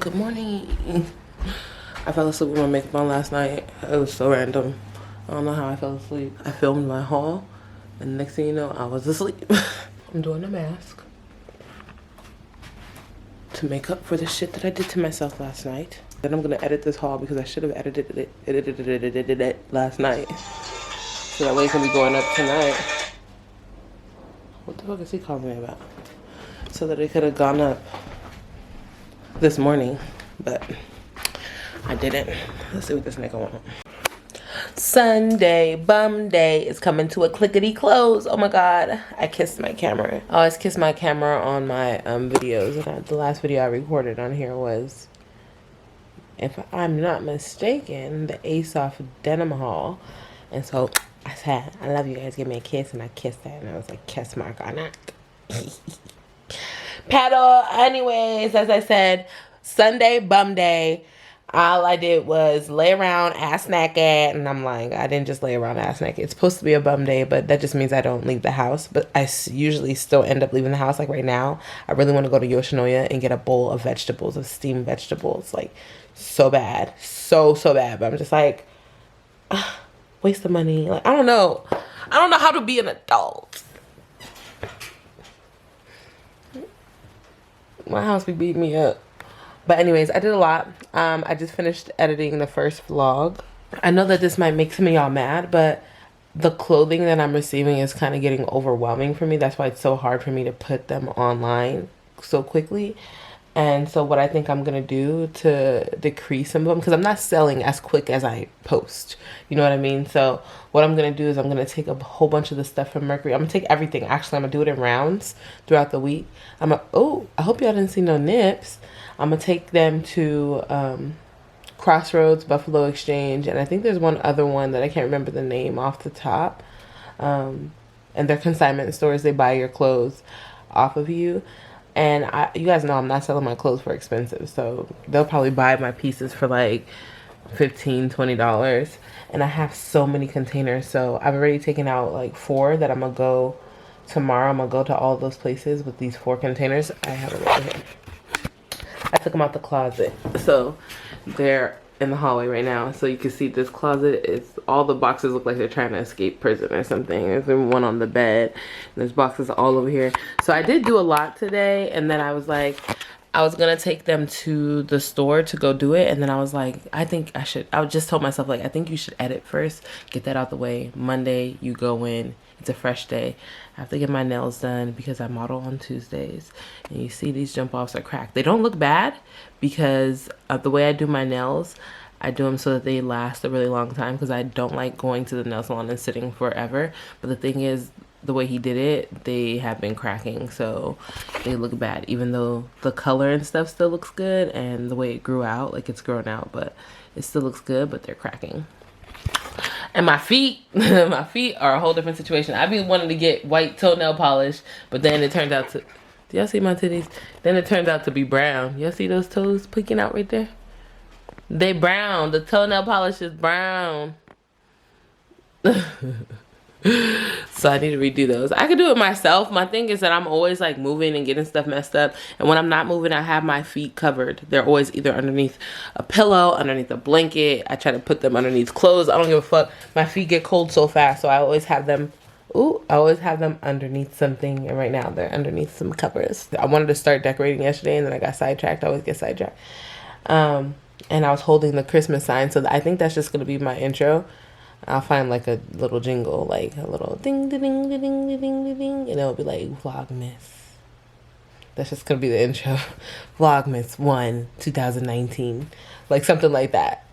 Good morning. I fell asleep with my makeup on last night. It was so random. I don't know how I fell asleep. I filmed my haul, and next thing you know, I was asleep. I'm doing a mask to make up for the shit that I did to myself last night. Then I'm gonna edit this haul because I should have edited it last night. So that way it can be going up tonight. What the fuck is he calling me about? So that it could have gone up this morning, but I didn't. Let's see what this nigga wants. Sunday bum day is coming to a clickety close. Oh my god, I kissed my camera. I always kiss my camera on my videos, and the last video I recorded on here was, if I'm not mistaken, the Aesop denim haul. And so I said, I love you guys, give me a kiss, and I kissed that, and I was like, kiss mark on it. Paddle. Anyways, as I said, Sunday bum day. All I did was lay around ass naked, and I'm like, I didn't just lay around ass naked. It's supposed to be a bum day, but that just means I don't leave the house. But I usually still end up leaving the house. Like right now, I really want to go to Yoshinoya and get a bowl of vegetables, of steamed vegetables. Like so bad, so bad. But I'm just like, waste of money. Like I don't know how to be an adult. My house be beating me up. But anyways, I did a lot. I just finished editing the first vlog. I know that this might make some of y'all mad, but the clothing that I'm receiving is kind of getting overwhelming for me. That's why it's so hard for me to put them online so quickly. And so what I think I'm going to do to decrease some of them, because I'm not selling as quick as I post. You know what I mean? So what I'm going to do is I'm going to take a whole bunch of the stuff from Mercury. I'm going to take everything. Actually, I'm going to do it in rounds throughout the week. Oh, I hope y'all didn't see no nips. I'm going to take them to Crossroads, Buffalo Exchange. And I think there's one other one that I can't remember the name off the top. And they're consignment stores. They buy your clothes off of you. And you guys know I'm not selling my clothes for expensive. So they'll probably buy my pieces for like $15, $20. And I have so many containers. So I've already taken out like 4 that I'm going to go tomorrow. I'm going to go to all those places with these 4 containers. I have it right here. I took them out the closet. So they're in the hallway right now. So you can see this closet is, all the boxes look like they're trying to escape prison or something. There's one on the bed. And there's boxes all over here. So I did do a lot today. And then I was like, I was going to take them to the store to go do it. And then I was like, I just told myself, like, I think you should edit first. Get that out the way. Monday, you go in. It's a fresh day. I have to get my nails done because I model on Tuesdays. And you see these jump offs are cracked. They don't look bad because of the way I do my nails. I do them so that they last a really long time because I don't like going to the nail salon and sitting forever. But the thing is, the way he did it, they have been cracking. So they look bad. Even though the color and stuff still looks good and the way it grew out, like it's grown out. But it still looks good, but they're cracking. And my feet, my feet are a whole different situation. I be wanting to get white toenail polish, but then it turned out to, do y'all see my titties? Then it turned out to be brown. Y'all see those toes peeking out right there? They brown. The toenail polish is brown. So I need to redo those. I could do it myself. My thing is that I'm always like moving and getting stuff messed up. And when I'm not moving, I have my feet covered. They're always either underneath a pillow, underneath a blanket. I try to put them underneath clothes. I don't give a fuck. My feet get cold so fast. So I always have them. Ooh, I always have them underneath something. And right now they're underneath some covers. I wanted to start decorating yesterday and then I got sidetracked. I always get sidetracked. And I was holding the Christmas sign. So I think that's just going to be my intro. I'll find like a little jingle, like a little ding, ding, ding, ding, ding, ding, ding, and it'll be like Vlogmas. That's just gonna be the intro. Vlogmas 1, 2019, like something like that.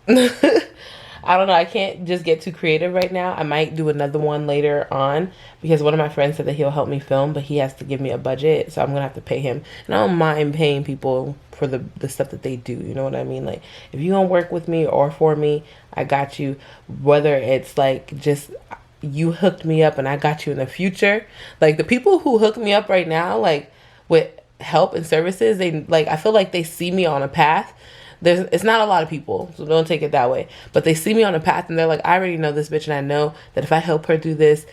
I don't know. I can't just get too creative right now. I might do another one later on because one of my friends said that he'll help me film, but he has to give me a budget, so I'm gonna have to pay him. And I don't mind paying people for the stuff that they do. You know what I mean? Like if you gonna work with me or for me, I got you. Whether it's like just you hooked me up and I got you in the future. Like the people who hook me up right now, like with help and services, they like, I feel like they see me on a path. It's not a lot of people, so don't take it that way. But they see me on a path and they're like, I already know this bitch and I know that if I help her do this,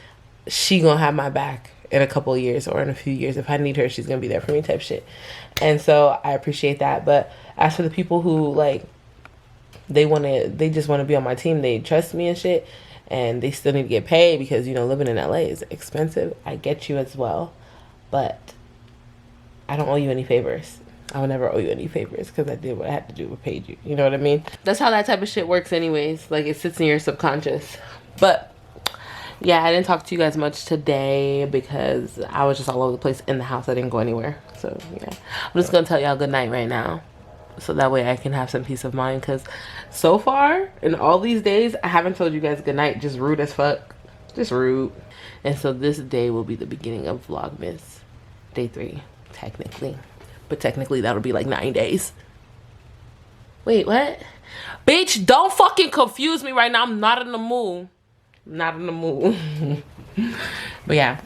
she gonna have my back. in a couple of years or in a few years. If I need her, she's gonna be there for me type shit. And so I appreciate that. But as for the people who like they just want to be on my team, they trust me and shit, and they still need to get paid because, you know, living in LA is expensive. I get you as well, but I don't owe you any favors. I will never owe you any favors because I did what I had to do and paid you. You know what I mean? That's how that type of shit works anyways. Like, it sits in your subconscious. But yeah, I didn't talk to you guys much today because I was just all over the place in the house. I didn't go anywhere. So yeah, I'm just gonna tell y'all good night right now, so that way I can have some peace of mind, because so far in all these days I haven't told you guys good night. Just rude as fuck. Just rude. And so this day will be the beginning of Vlogmas day 3 technically, but technically that'll be like 9 days. Wait, what? Bitch, don't fucking confuse me right now. I'm not in the mood. Not in the mood. But yeah,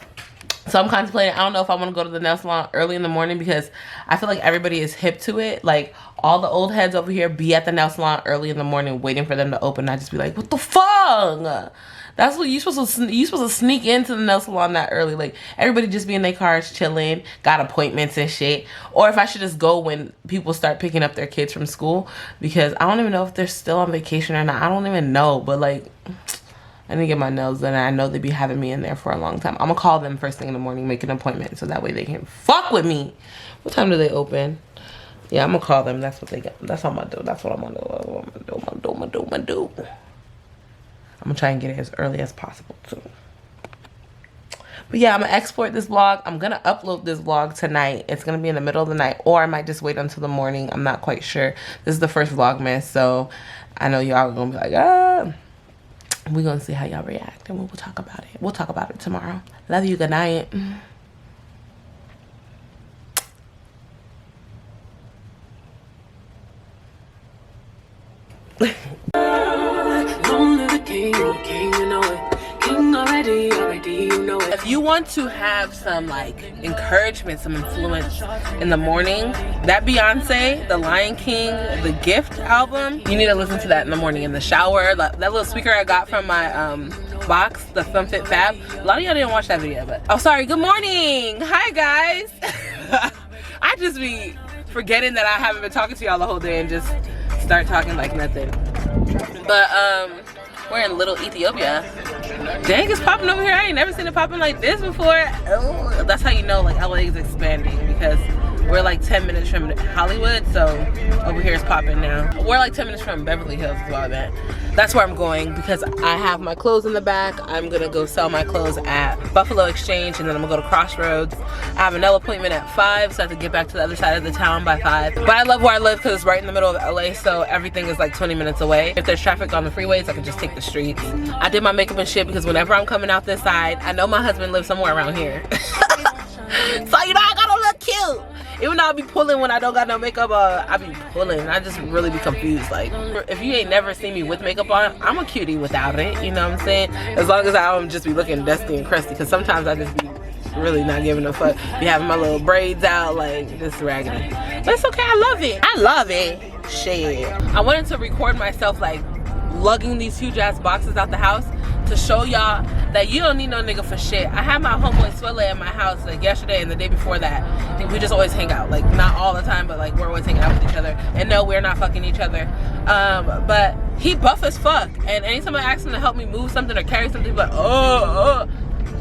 so I'm contemplating. I don't know if I want to go to the nail salon early in the morning because I feel like everybody is hip to it. Like, all the old heads over here be at the nail salon early in the morning waiting for them to open. I just be like, what the fuck? That's what you supposed to sneak into the nail salon that early. Like, everybody just be in their cars chilling, got appointments and shit. Or if I should just go when people start picking up their kids from school, because I don't even know if they're still on vacation or not. I don't even know, but like, I need to get my nails done, and I know they be having me in there for a long time. I'm gonna call them first thing in the morning, make an appointment, so that way they can fuck with me. What time do they open? Yeah, I'm gonna call them. That's what they got. That's what I'm gonna do. That's what I'm gonna do. I'm gonna try and get it as early as possible too. But yeah, I'm gonna export this vlog. I'm gonna upload this vlog tonight. It's gonna be in the middle of the night, or I might just wait until the morning. I'm not quite sure. This is the first Vlogmas, so I know y'all are gonna be like, ah. We're gonna see how y'all react, and we'll talk about it. We'll talk about it tomorrow. Love you. Good night. If you want to have some like encouragement, some influence in the morning, that Beyonce, The Lion King, The Gift album, you need to listen to that in the morning in the shower. That little speaker I got from my box, the FemFit Fab. A lot of y'all didn't watch that video, but oh, sorry. Good morning. Hi guys. I just be forgetting that I haven't been talking to y'all the whole day and just start talking like nothing. But we're in Little Ethiopia. Dang, it's popping over here. I ain't never seen it popping like this before. Oh, that's how you know like LA is expanding, because we're like 10 minutes from Hollywood, so over here is popping now. We're like 10 minutes from Beverly Hills is all that. That's where I'm going because I have my clothes in the back. I'm gonna go sell my clothes at Buffalo Exchange, and then I'm gonna go to Crossroads. I have a nail appointment at 5, so I have to get back to the other side of the town by 5. But I love where I live because it's right in the middle of LA, so everything is like 20 minutes away. If there's traffic on the freeways, I can just take the streets. I did my makeup and shit because whenever I'm coming out this side, I know my husband lives somewhere around here. So, you know, I gotta look cute. Even though I be pulling when I don't got no makeup, I be pulling. I just really be confused. Like, if you ain't never seen me with makeup on, I'm a cutie without it. You know what I'm saying? As long as I don't just be looking dusty and crusty. Because sometimes I just be really not giving a fuck. Be having my little braids out, like, just raggedy. But it's okay. I love it. I love it. Shit. I wanted to record myself, like, lugging these huge ass boxes out the house to show y'all that you don't need no nigga for shit. I had my homeboy Swelle at my house like yesterday and the day before that. And we just always hang out, like not all the time, but like we're always hanging out with each other. And no, we're not fucking each other. But he buff as fuck. And anytime I ask him to help me move something or carry something, but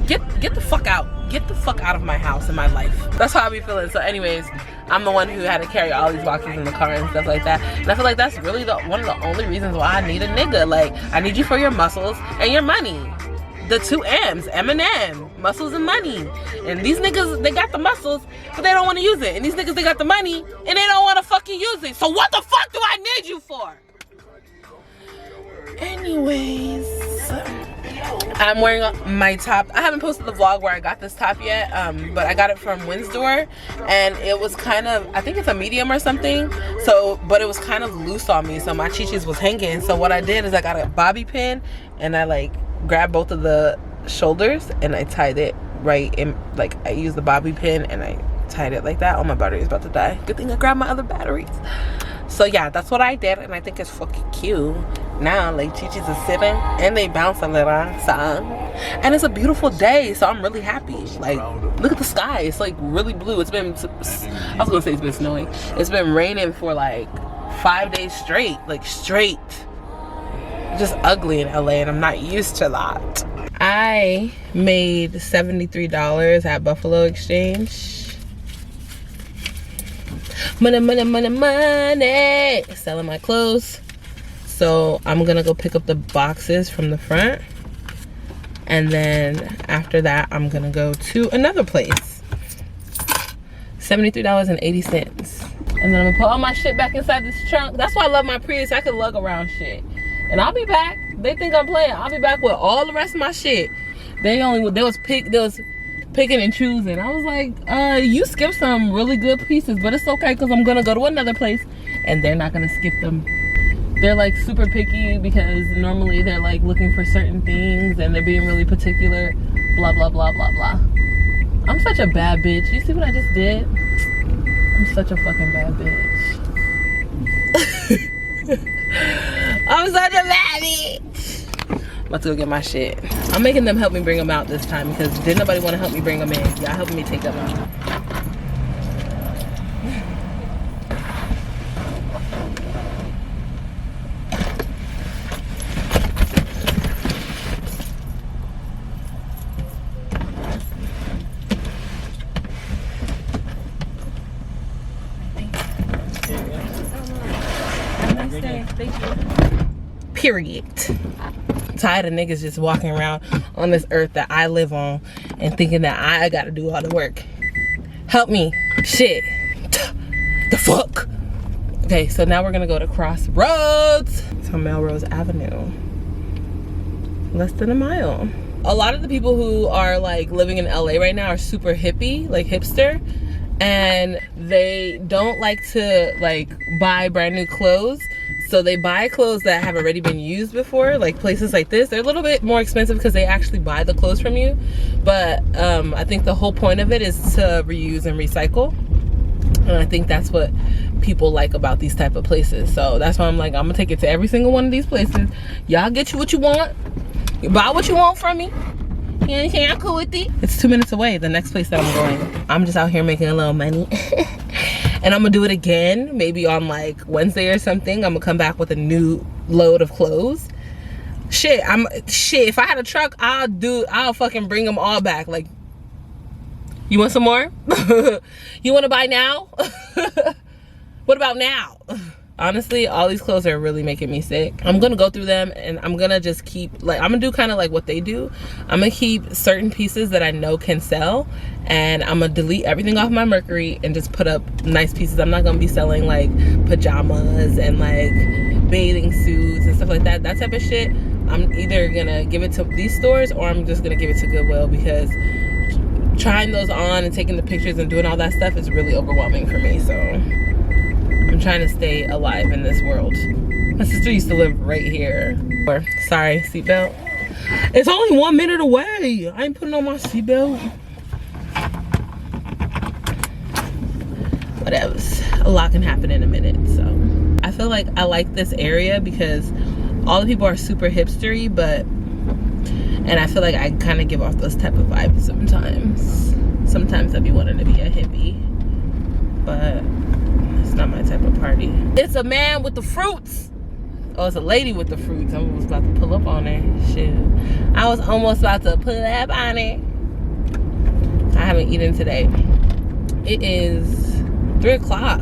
get the fuck out. Get the fuck out of my house and my life. That's how I be feeling. So anyways, I'm the one who had to carry all these boxes in the car and stuff like that. And I feel like that's really one of the only reasons why I need a nigga. Like, I need you for your muscles and your money. The 2 M's, M&M, muscles and money. And these niggas, they got the muscles, but they don't want to use it. And these niggas, they got the money, and they don't want to fucking use it. So what the fuck do I need you for? Anyways, I'm wearing my top. I haven't posted the vlog where I got this top yet, but I got it from Windsor, and it was kind of, I think it's a medium or something, so, but it was kind of loose on me, so my chichis was hanging. So what I did is I got a bobby pin, and I like grabbed both of the shoulders, and I tied it right in, like I used the bobby pin, and I tied it like that. Oh, my battery is about to die. Good thing I grabbed my other batteries. So yeah, that's what I did, and I think it's fucking cute. now. Like Chi-Chi's is sitting and they bounce a little. So, and it's a beautiful day, so I'm really happy. Like, look at the sky. It's like really blue. It's been, I was gonna say it's been snowing. It's been raining for like 5 days straight. Like straight. Just ugly in LA, and I'm not used to that. I made $73 at Buffalo Exchange. Money, money, money, money. Selling my clothes. So I'm gonna go pick up the boxes from the front. And then after that, I'm gonna go to another place. $73.80. And then I'm gonna put all my shit back inside this trunk. That's why I love my Prius. I can lug around shit. And I'll be back. They think I'm playing. I'll be back with all the rest of my shit. They was picking and choosing. I was like, you skipped some really good pieces, but it's okay because I'm gonna go to another place and they're not gonna skip them. They're like super picky because normally they're like looking for certain things and they're being really particular. Blah, blah, blah, blah, blah. I'm such a bad bitch. You see what I just did? I'm such a fucking bad bitch. I'm such a bad bitch. I'm about to go get my shit. I'm making them help me bring them out this time because didn't nobody want to help me bring them in. Y'all helping me take them out. Thank you. Period. Tired of niggas just walking around on this earth that I live on and thinking that I gotta do all the work. Help me. Shit. The fuck? Okay, so now we're gonna go to Crossroads. It's on Melrose Avenue. Less than a mile. A lot of the people who are like living in LA right now are super hippie, like hipster. And they don't like to like buy brand new clothes. So they buy clothes that have already been used before, like places like this. They're a little bit more expensive because they actually buy the clothes from you. But I think the whole point of it is to reuse and recycle. And I think that's what people like about these type of places. So that's why I'm like, I'm gonna take it to every single one of these places. Y'all get you what you want. You buy what you want from me. You understand? I'm cool with it. It's 2 minutes away, the next place that I'm going. I'm just out here making a little money. And I'm gonna do it again, maybe on like Wednesday or something. I'm gonna come back with a new load of clothes. Shit, if I had a truck, I'll fucking bring them all back. Like, you want some more? You wanna buy now? What about now? Honestly, all these clothes are really making me sick. I'm gonna go through them and I'm gonna just keep, like, I'm gonna do kind of like what they do. I'm gonna keep certain pieces that I know can sell, and I'm gonna delete everything off my Mercury and just put up nice pieces. I'm not gonna be selling like pajamas and like bathing suits and stuff like that. That type of shit, I'm either gonna give it to these stores or I'm just gonna give it to Goodwill, because trying those on and taking the pictures and doing all that stuff is really overwhelming for me. So I'm trying to stay alive in this world. My sister used to live right here. Sorry, seatbelt. It's only 1 minute away. I ain't putting on my seatbelt. Whatever. A lot can happen in a minute. So I feel like I like this area because all the people are super hipstery, and I feel like I kind of give off those type of vibes sometimes. Sometimes I be wanting to be a hippie, but it's not my type of party. It's a man with the fruits. Oh, it's a lady with the fruits. I was about to pull up on her. Shit. I was almost about to pull up on it. I haven't eaten today. It is 3 o'clock.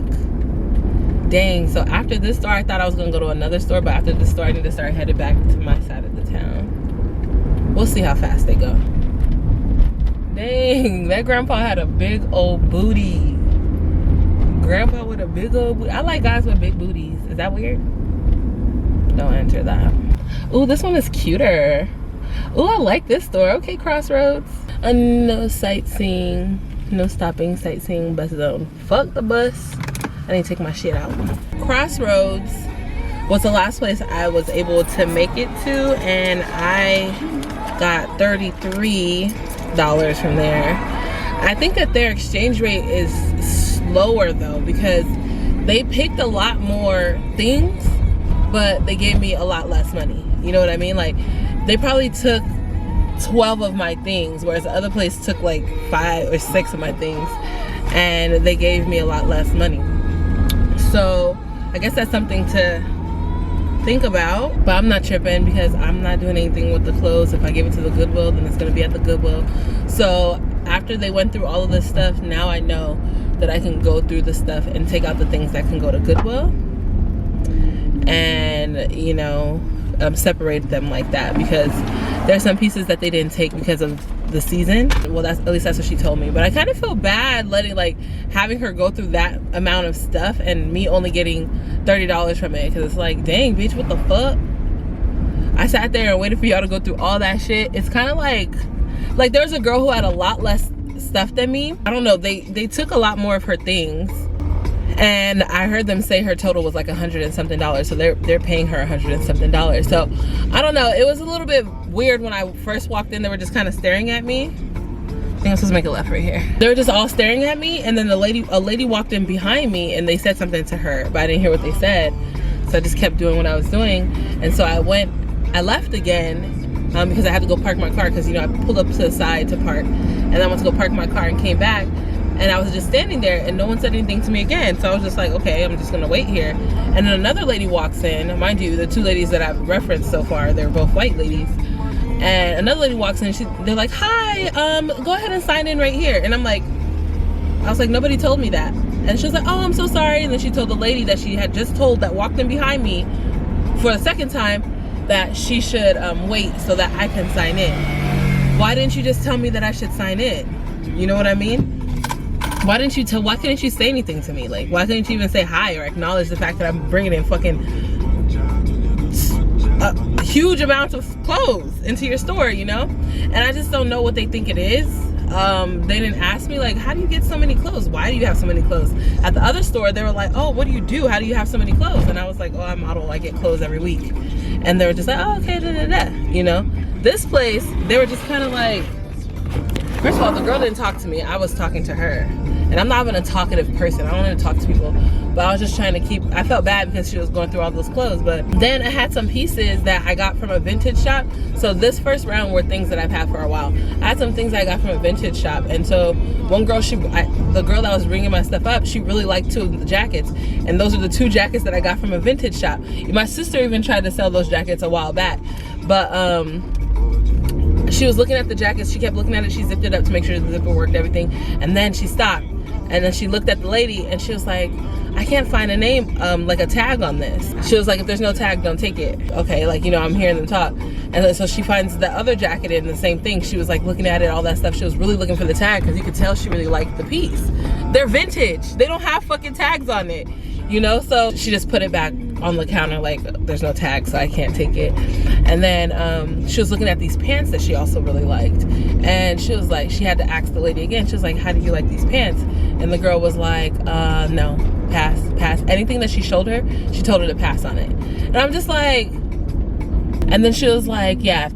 Dang, so after this store, I thought I was gonna go to another store, but after this store, I need to start headed back to my side of the town. We'll see how fast they go. Dang, that grandpa had a big old booty. Grandpa with a big old booty. I like guys with big booties. Is that weird? Don't enter that. Ooh, this one is cuter. Ooh, I like this store. Okay, Crossroads. No sightseeing. No stopping, sightseeing, bus zone. Fuck the bus. I need to take my shit out. Crossroads was the last place I was able to make it to, and I got $33 from there. I think that their exchange rate is slower though, because they picked a lot more things, but they gave me a lot less money. You know what I mean? Like, they probably took 12 of my things, whereas the other place took like 5 or 6 of my things, and they gave me a lot less money. So I guess that's something to think about, but I'm not tripping because I'm not doing anything with the clothes. If I give it to the Goodwill, then it's gonna be at the Goodwill. So after they went through all of this stuff, now I know that I can go through the stuff and take out the things that can go to Goodwill, and you know, separate them like that, because there's some pieces that they didn't take because of the season. Well, that's, at least that's what she told me. But I kind of feel bad letting, like, having her go through that amount of stuff and me only getting $30 from it, because it's like, dang, bitch, what the fuck? I sat there and waited for y'all to go through all that shit. It's kind of like there's a girl who had a lot less stuff than me. I don't know, they took a lot more of her things, and I heard them say her total was like $100 and something. So they're paying her $100 and something. So I don't know, it was a little bit weird when I first walked in. They were just kind of staring at me. I think I'm supposed to make a left right here. They were just all staring at me, and then a lady walked in behind me and they said something to her, but I didn't hear what they said. So I just kept doing what I was doing. And so I left again because I had to go park my car, because, you know, I pulled up to the side to park, and I went to go park my car and came back, and I was just standing there and no one said anything to me again. So I was just like, okay, I'm just gonna wait here. And then another lady walks in. Mind you, the 2 ladies that I've referenced so far, they're both white ladies. And another lady walks in, they're like, hi, go ahead and sign in right here. And I was like, nobody told me that. And she was like, oh, I'm so sorry. And then she told the lady that she had just told that walked in behind me for the second time that she should wait so that I can sign in. Why didn't you just tell me that I should sign in? You know what I mean? Why couldn't you say anything to me? Like, why couldn't you even say hi or acknowledge the fact that I'm bringing in fucking huge amounts of clothes into your store, you know? And I just don't know what they think it is. They didn't ask me, like, how do you get so many clothes? Why do you have so many clothes? At the other store, they were like, oh, what do you do? How do you have so many clothes? And I was like, oh, I model, I get clothes every week. And they were just like, oh, okay, you know? This place, they were just kind of like, first of all, the girl didn't talk to me. I was talking to her. And I'm not even a talkative person. I don't want to talk to people. But I was just trying to I felt bad because she was going through all those clothes. But then I had some pieces that I got from a vintage shop. So this first round were things that I've had for a while. I had some things I got from a vintage shop. And so one girl, the girl that was bringing my stuff up, she really liked 2 of the jackets. And those are the 2 jackets that I got from a vintage shop. My sister even tried to sell those jackets a while back. But she was looking at the jackets. She kept looking at it. She zipped it up to make sure the zipper worked, everything. And then she stopped. And then she looked at the lady and she was like, I can't find a name, like a tag on this. She was like, if there's no tag, don't take it. Okay, like, you know, I'm hearing them talk. And then so she finds the other jacket in the same thing. She was like looking at it, all that stuff. She was really looking for the tag because you could tell she really liked the piece. They're vintage. They don't have fucking tags on it, you know? So she just put it back on the counter like, there's no tag, so I can't take it. And then she was looking at these pants that she also really liked. And she was like, she had to ask the lady again. She was like, how do you like these pants? And the girl was like, no, pass. Anything that she showed her, she told her to pass on it. And I'm just like, and then she was like, yeah, if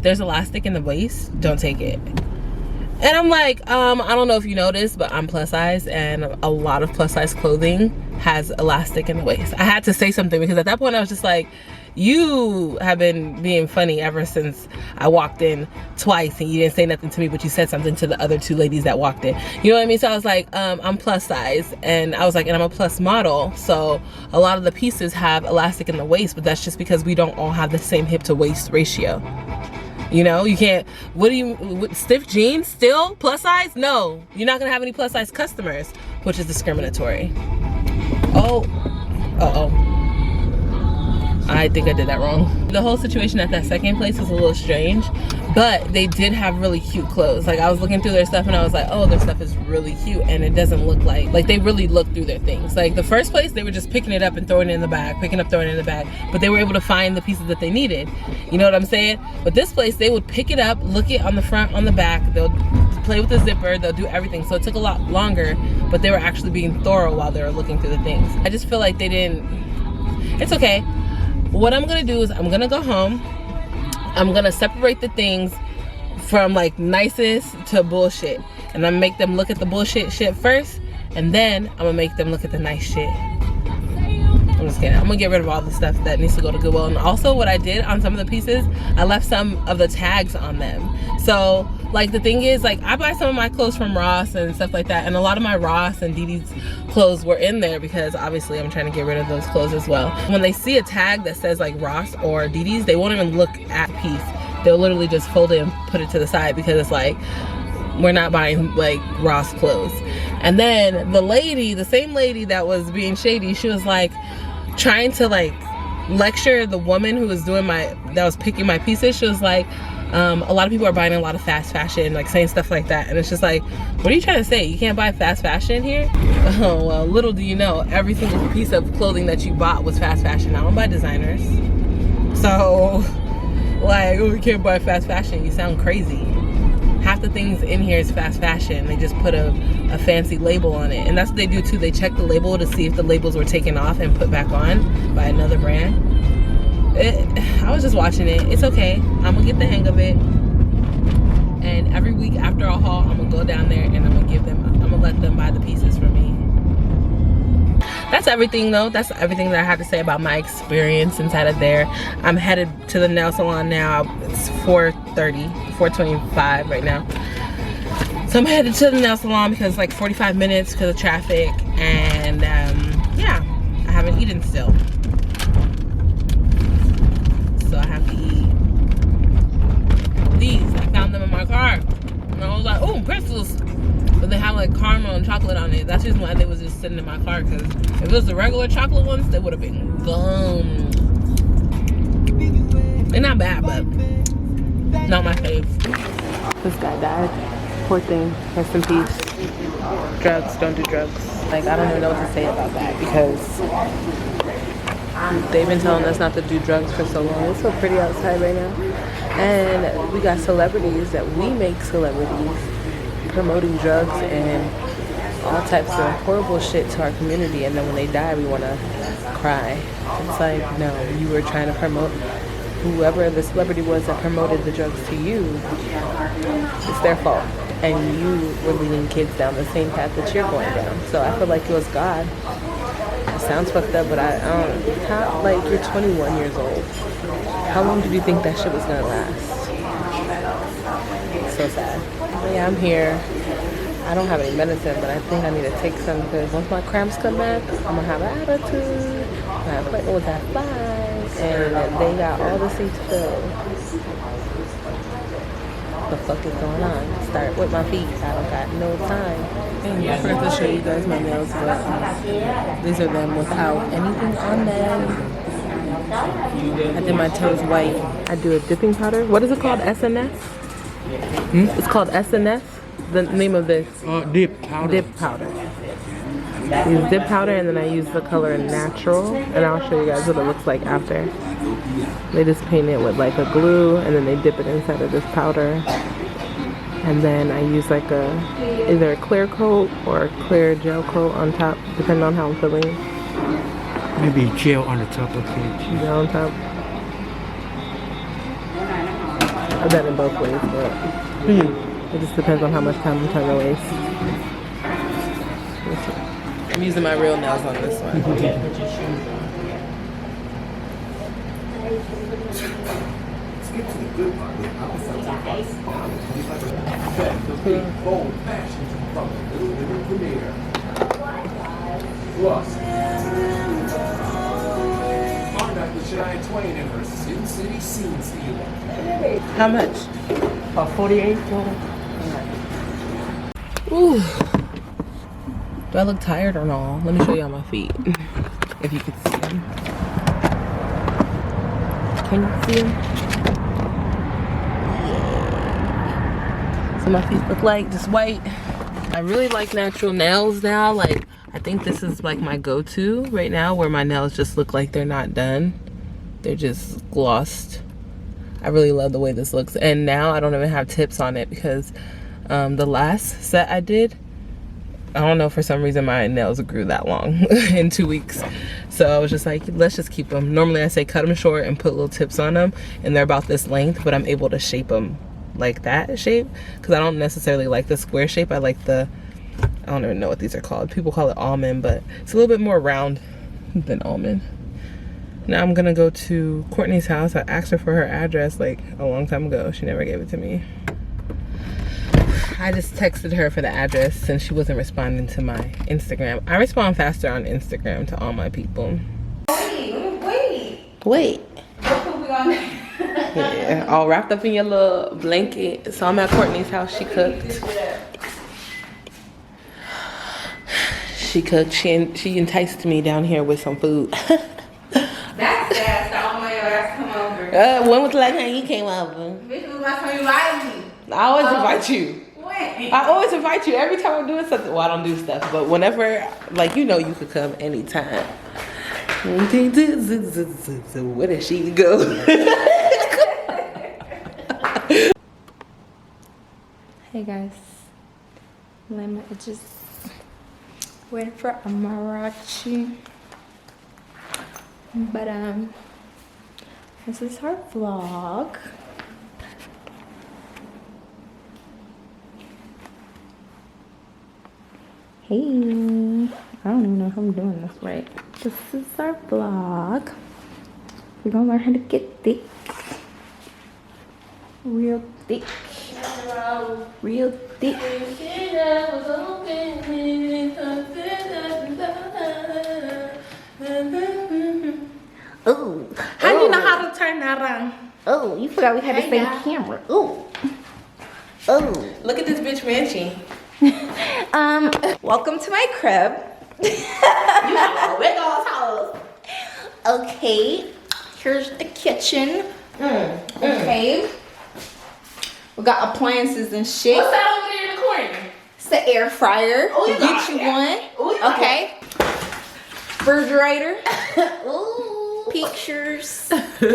there's elastic in the waist, don't take it. And I'm like, I don't know if you noticed, but I'm plus size, and a lot of plus size clothing has elastic in the waist. I had to say something because at that point I was just like, you have been being funny ever since I walked in twice and you didn't say nothing to me, but you said something to the other 2 ladies that walked in. You know what I mean? So I was like, I'm plus size, and I was like, and I'm a plus model. So a lot of the pieces have elastic in the waist, but that's just because we don't all have the same hip to waist ratio. You know, you can't, stiff jeans still plus size? No, you're not gonna have any plus size customers, which is discriminatory. I think I did that wrong. The whole situation at that second place was a little strange, but they did have really cute clothes. Like, I was looking through their stuff and I was like, oh, their stuff is really cute, and it doesn't look like they really look through their things. Like, the first place, they were just picking it up and throwing it in the bag, throwing it in the bag, but they were able to find the pieces that they needed. You know what I'm saying? But this place, they would pick it up, look it on the front, on the back, they'll play with the zipper, they'll do everything. So it took a lot longer, but they were actually being thorough while they were looking through the things. I just feel like they didn't, it's okay. What I'm gonna do is I'm gonna go home, I'm gonna separate the things from like nicest to bullshit, and I'm gonna make them look at the bullshit shit first, and then I'm gonna make them look at the nice shit. I'm just kidding. I'm gonna get rid of all the stuff that needs to go to Goodwill. And also what I did on some of the pieces, I left some of the tags on them. So like the thing is, like I buy some of my clothes from Ross and stuff like that, and a lot of my Ross and Didi's clothes were in there because obviously I'm trying to get rid of those clothes as well. When they see a tag that says like Ross or Didi's, they won't even look at the piece. They'll literally just fold it and put it to the side because it's like, we're not buying like Ross clothes. And then the same lady that was being shady, she was like trying to like lecture the woman who was doing that was picking my pieces. She was like, a lot of people are buying a lot of fast fashion, like saying stuff like that. And it's just like, what are you trying to say? You can't buy fast fashion here? Oh, well, little do you know, every single piece of clothing that you bought was fast fashion. I don't buy designers. So, like, oh, you can't buy fast fashion. You sound crazy. Half the things in here is fast fashion. They just put a fancy label on it. And that's what they do too. They check the label to see if the labels were taken off and put back on by another brand. I was just watching it. It's okay. I'm gonna get the hang of it. And every week after a haul, I'm gonna go down there and I'm gonna let them buy the pieces for me. That's everything though. That's everything that I had to say about my experience inside of there. I'm headed to the nail salon now. It's 4:25 right now. So I'm headed to the nail salon because it's like 45 minutes because of traffic. And yeah, I haven't eaten still. So I have to eat these. I found them in my car. And I was like, oh, pretzels. But they have like caramel and chocolate on it. That's just why they was just sitting in my car, because if it was the regular chocolate ones, they would have been gum. They're not bad, but not my fave. This guy died. Poor thing. Rest in peace. Drugs, don't do drugs. Like, I don't even know what to say about that, because they've been telling us not to do drugs for so long. It's so pretty outside right now. And we got celebrities that we make celebrities promoting drugs and all types of horrible shit to our community, and then when they die we want to cry. It's like, no, you were trying to promote whoever the celebrity was that promoted the drugs to you. It's their fault, and you were leading kids down the same path that you're going down. So I feel like it was God. It sounds fucked up, but I don't. Like, you're 21 years old. How long did you think that shit was gonna last? So sad. But yeah, I'm here. I don't have any medicine, but I think I need to take some, because once my cramps come back, I'm gonna have an attitude. My appointment was at 5, and they got all the seats filled. What the fuck is going on? Start with my feet. I don't got no time. And I forgot to show you guys my nails, but these are them without anything on them. I did my toes white. I do a dipping powder. What is it called? SNS? It's called SNS. The name of this? Dip powder. Dip powder. I use dip powder, and then I use the color Natural, and I'll show you guys what it looks like after. They just paint it with like a glue, and then they dip it inside of this powder. And then I use like either a clear coat or a clear gel coat on top, depending on how I'm feeling. Maybe gel on the top of it. Gel on top. I've done it both ways, but it just depends on how much time I'm trying to waste. I'm using my real nails on this one. Let's get to the good part. How much? About 48. Ooh. Do I look tired or no? Let me show you on my feet. If you can see them. Can you see them? So my feet look like just white. I really like natural nails now. Like, I think this is like my go-to right now, where my nails just look like they're not done. They're just glossed. I really love the way this looks. And now I don't even have tips on it, because the last set I did, I don't know, for some reason my nails grew that long in 2 weeks. So I was just like, let's just keep them. Normally I say cut them short and put little tips on them, and they're about this length, but I'm able to shape them like that shape, because I don't necessarily like the square shape. I like the, I don't even know what these are called. People call it almond, but it's a little bit more round than almond. Now I'm gonna go to Courtney's house. I asked her for her address like a long time ago. She never gave it to me. I just texted her for the address since she wasn't responding to my Instagram. I respond faster on Instagram to all my people. Wait. Yeah, all wrapped up in your little blanket. So I'm at Courtney's house. She cooked. She cooked. She enticed me down here with some food. That's fast. I don't know your ass come over. When was the last time you came over? Bitch, was last time you lied to me? I always invite you. When? I always invite you every time I'm doing something. Well, I don't do stuff, but whenever, like, you know, you could come anytime. Where did she go? Hey guys, let me just wait for a Marachi. But this is our vlog. Hey, I don't even know if I'm doing this right. This is our vlog. We're gonna learn how to get thick. Real thick. Real thick. Ooh. How you know how to turn that on? Oh, you forgot we had the same camera. Ooh. Oh. Look at this bitch ranching. Welcome to my crib. You have a big old house. Okay, here's the kitchen. Okay. We got appliances and shit. What's that over there in the corner? It's the air fryer. Oh, you Get got you it. one. Oh, you got Okay. Refrigerator. Ooh. Pictures. We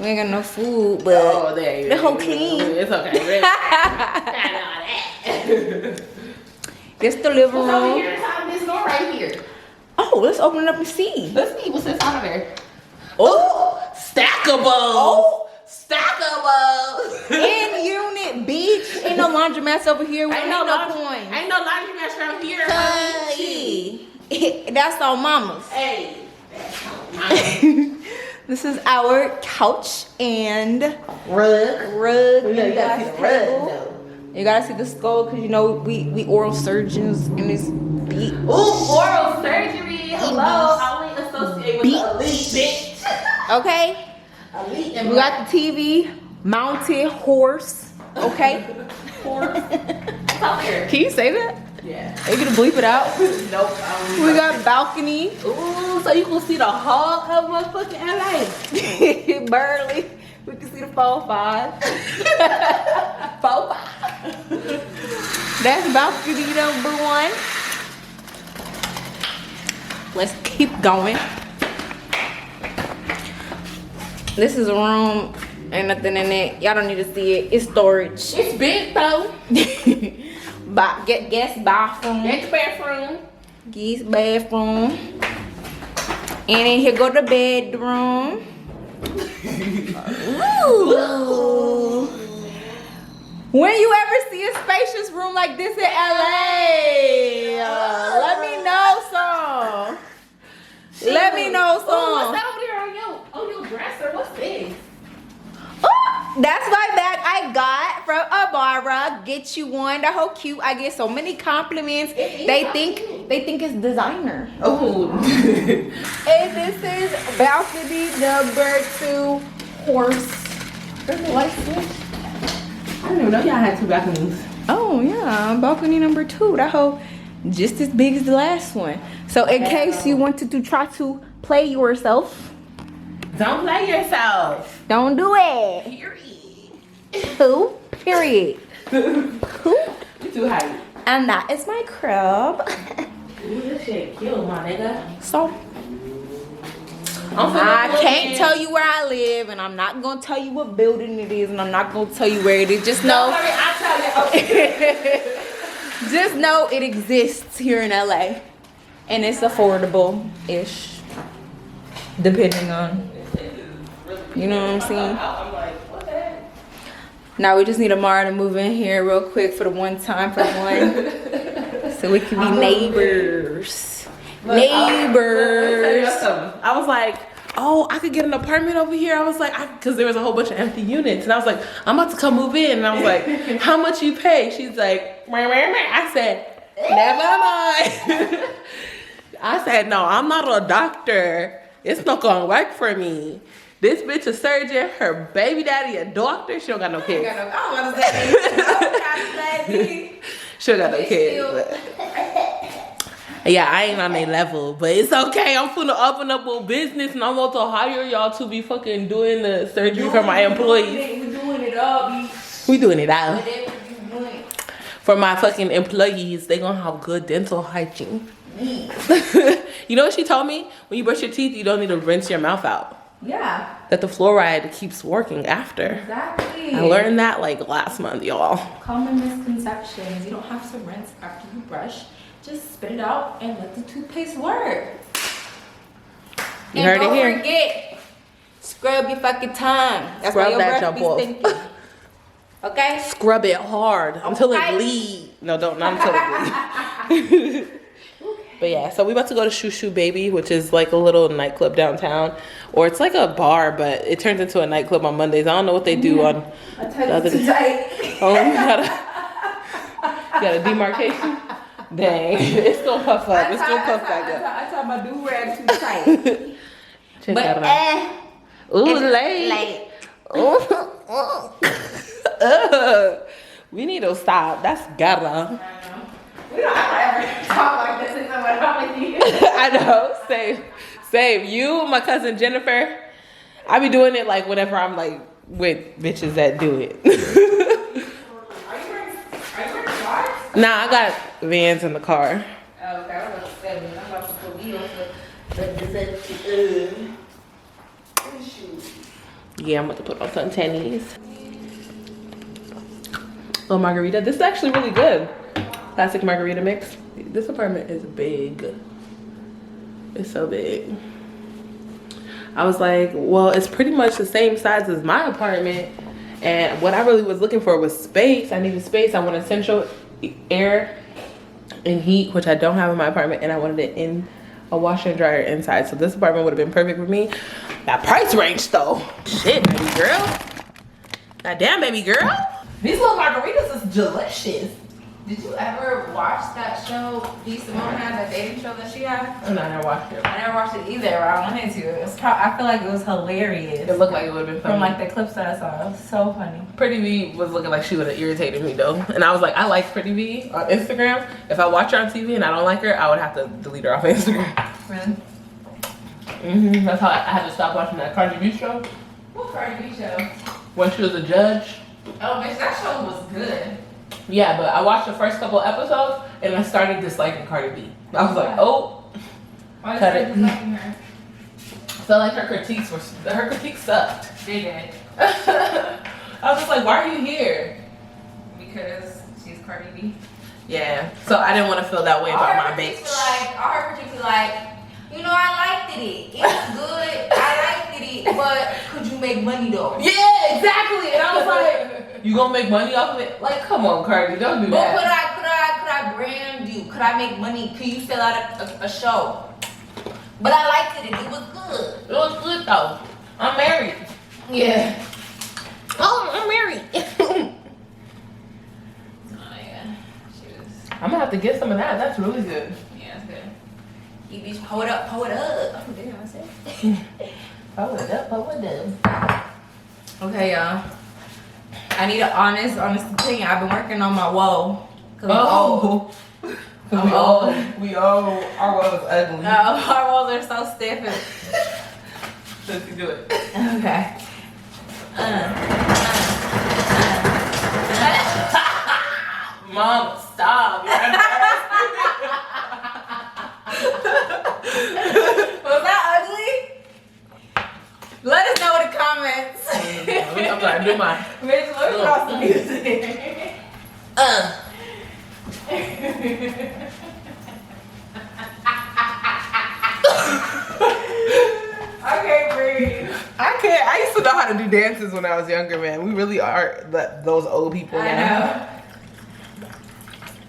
ain't got no food, but Oh, there you the go. whole clean. It's okay. This the living What's over room. here inside this door right here? Oh, let's open it up and see. Let's see what's inside of there. Oh, stackable. Oh. Stackable. In unit, bitch. Ain't no laundromats over here. We Ain't ain't no no coins. Ain't no laundry match around here. honey. That's all mamas. Hey. This is our couch and Rug. rug. No, you and gotta see the rug, table. though. You gotta see the skull because you know we oral surgeons in this beat. Ooh, oral surgery. Hello. I only associate with the elite bitch. Okay. Elite and We got the TV, mounted horse. Okay. horse. It's out there. Can you say that? Yeah. Are you gonna bleep it out? Nope. We got balcony. Ooh, so you can see the whole of motherfucking LA. Barely. We can see the 4-5. 4-5. That's balcony number 1. Let's keep going. This is a room. Ain't nothing in it. Y'all don't need to see it. It's storage. It's big though. Guest bathroom. Next bathroom. Guest bathroom. And then here go the bedroom. Ooh. When you ever see a spacious room like this in LA, let me know some. Let me know Ooh, some. what's that over there on your dresser? What's this? Oh, that's my bag I got from Amara. Get you one. That whole cute. I get so many compliments. They think it's designer. Oh. And this is balcony number 2 horse. There's a light switch. I didn't even know y'all had 2 balconies. Oh yeah, balcony number 2. That whole just as big as the last one. So in case you wanted to try to play yourself, Don't play yourself. don't do it. Period. Who? Period. Who? You too hype. And that is my crib. Ooh, this shit killed my nigga. So I'm finna I go can't in. tell you where I live, and I'm not gonna tell you what building it is, and I'm not gonna tell you where it is. Just Don't know, worry, I'll tell you. Okay. just know it exists here in LA, and it's affordable-ish, depending on, you know what I'm saying. I'm like, what the heck? Now we just need Amara to move in here real quick for the one time, so we can be neighbors. Neighbors. I was like, oh, I could get an apartment over here. I was like, because there was a whole bunch of empty units. And I was like, I'm about to come move in. And I was like, how much you pay? She's like, meh, meh, meh. I said, never mind. I said, no, I'm not a doctor. It's not going to work for me. This bitch a surgeon, her baby daddy a doctor. She don't got no kids. She don't got no kids. But. Yeah, I ain't on their level, but it's okay. I'm finna open up a business and I'm about to hire y'all to be fucking doing the surgery for my employees. We doing it all, We doing it all. For my fucking employees, they gonna have good dental hygiene. You know what she told me? When you brush your teeth, you don't need to rinse your mouth out. Yeah. That the fluoride keeps working after. Exactly. I learned that like last month, y'all. Common misconceptions. You don't have to rinse after you brush. Just spit it out and let the toothpaste work. You heard it here. Don't forget, scrub your fucking tongue. That's Scrub why that your breath jump be off. stinking. Okay? Scrub it hard until it Okay. bleed. No, don't, not until it bleed. But yeah, so we about to go to Shoo Shoo Baby, which is like a little nightclub downtown. Or it's like a bar, but it turns into a nightclub on Mondays. I don't know what they do on I the other too day. tight. Oh, you got a demarcation? Dang, it's gonna puff up. It's gonna puff back up. I tied my do-rag too tight. Check But that out. Ooh, late. Ooh. We need to stop. That's gotta. We don't have to ever talk like this in someone helping you. I know. Same. You, my cousin Jennifer. I be doing it like whenever I'm like with bitches that do it. Are you wearing shorts? Nah, I got Vans in the car. Oh, okay. I was about to say, I'm about to put me on Yeah, I'm about to put on some tennies. Little margarita. This is actually really good. Classic margarita mix. This apartment is big. It's so big. I was like, well, it's pretty much the same size as my apartment. And what I really was looking for was space. I needed space. I wanted central air and heat, which I don't have in my apartment. And I wanted it in a washer and dryer inside. So this apartment would have been perfect for me. That price range though. Shit, baby girl. Goddamn, baby girl. These little margaritas is delicious. Did you ever watch that show B. Simone had, that dating show that she had? And I never watched it. I never watched it either, but I wanted to. It was I feel like it was hilarious. It looked like it would have been funny. From like the clips that I saw. It was so funny. Pretty V was looking like she would have irritated me though. And I was like, I like Pretty V on Instagram. If I watch her on TV and I don't like her, I would have to delete her off Instagram. Really? That's how I had to stop watching that Cardi B show. What Cardi B show? When she was a judge. Oh, bitch, that show was good. Yeah, but I watched the first couple episodes and I started disliking Cardi B. I was like, oh, Why cut did it. you disliking her? Felt like her critiques sucked. They did. I was just like, why are you here? Because she's Cardi B. Yeah, so I didn't want to feel that way about my bitch. All her critiques were like, you know, I liked it. It was good. I liked it, but could you make money though? Yeah, exactly. And I was like, you gonna make money off of it? Like, come on, Cardi, don't do But that. could I brand you? Could I make money? Could you sell out a show? But I liked it. It was good. It was good though. I'm married. Yeah. Oh, I'm married. Oh yeah. She was. I'm gonna have to get some of that. That's really good. Yeah, it's good. You bitch, pull it up. Oh damn, I said. Pull it up. Okay, y'all. I need an honest opinion. I've been working on my woe. Oh. I'm old. We old. Our world is ugly. No, our walls are so stiff. Let's do it. Okay. Mom, stop. You're embarrassing. Was that ugly? Let us know in the comments. I'm gonna do mine. Bitch, let me cross the music. I can't breathe. I can't. I used to know how to do dances when I was younger, man. We really are those old people now.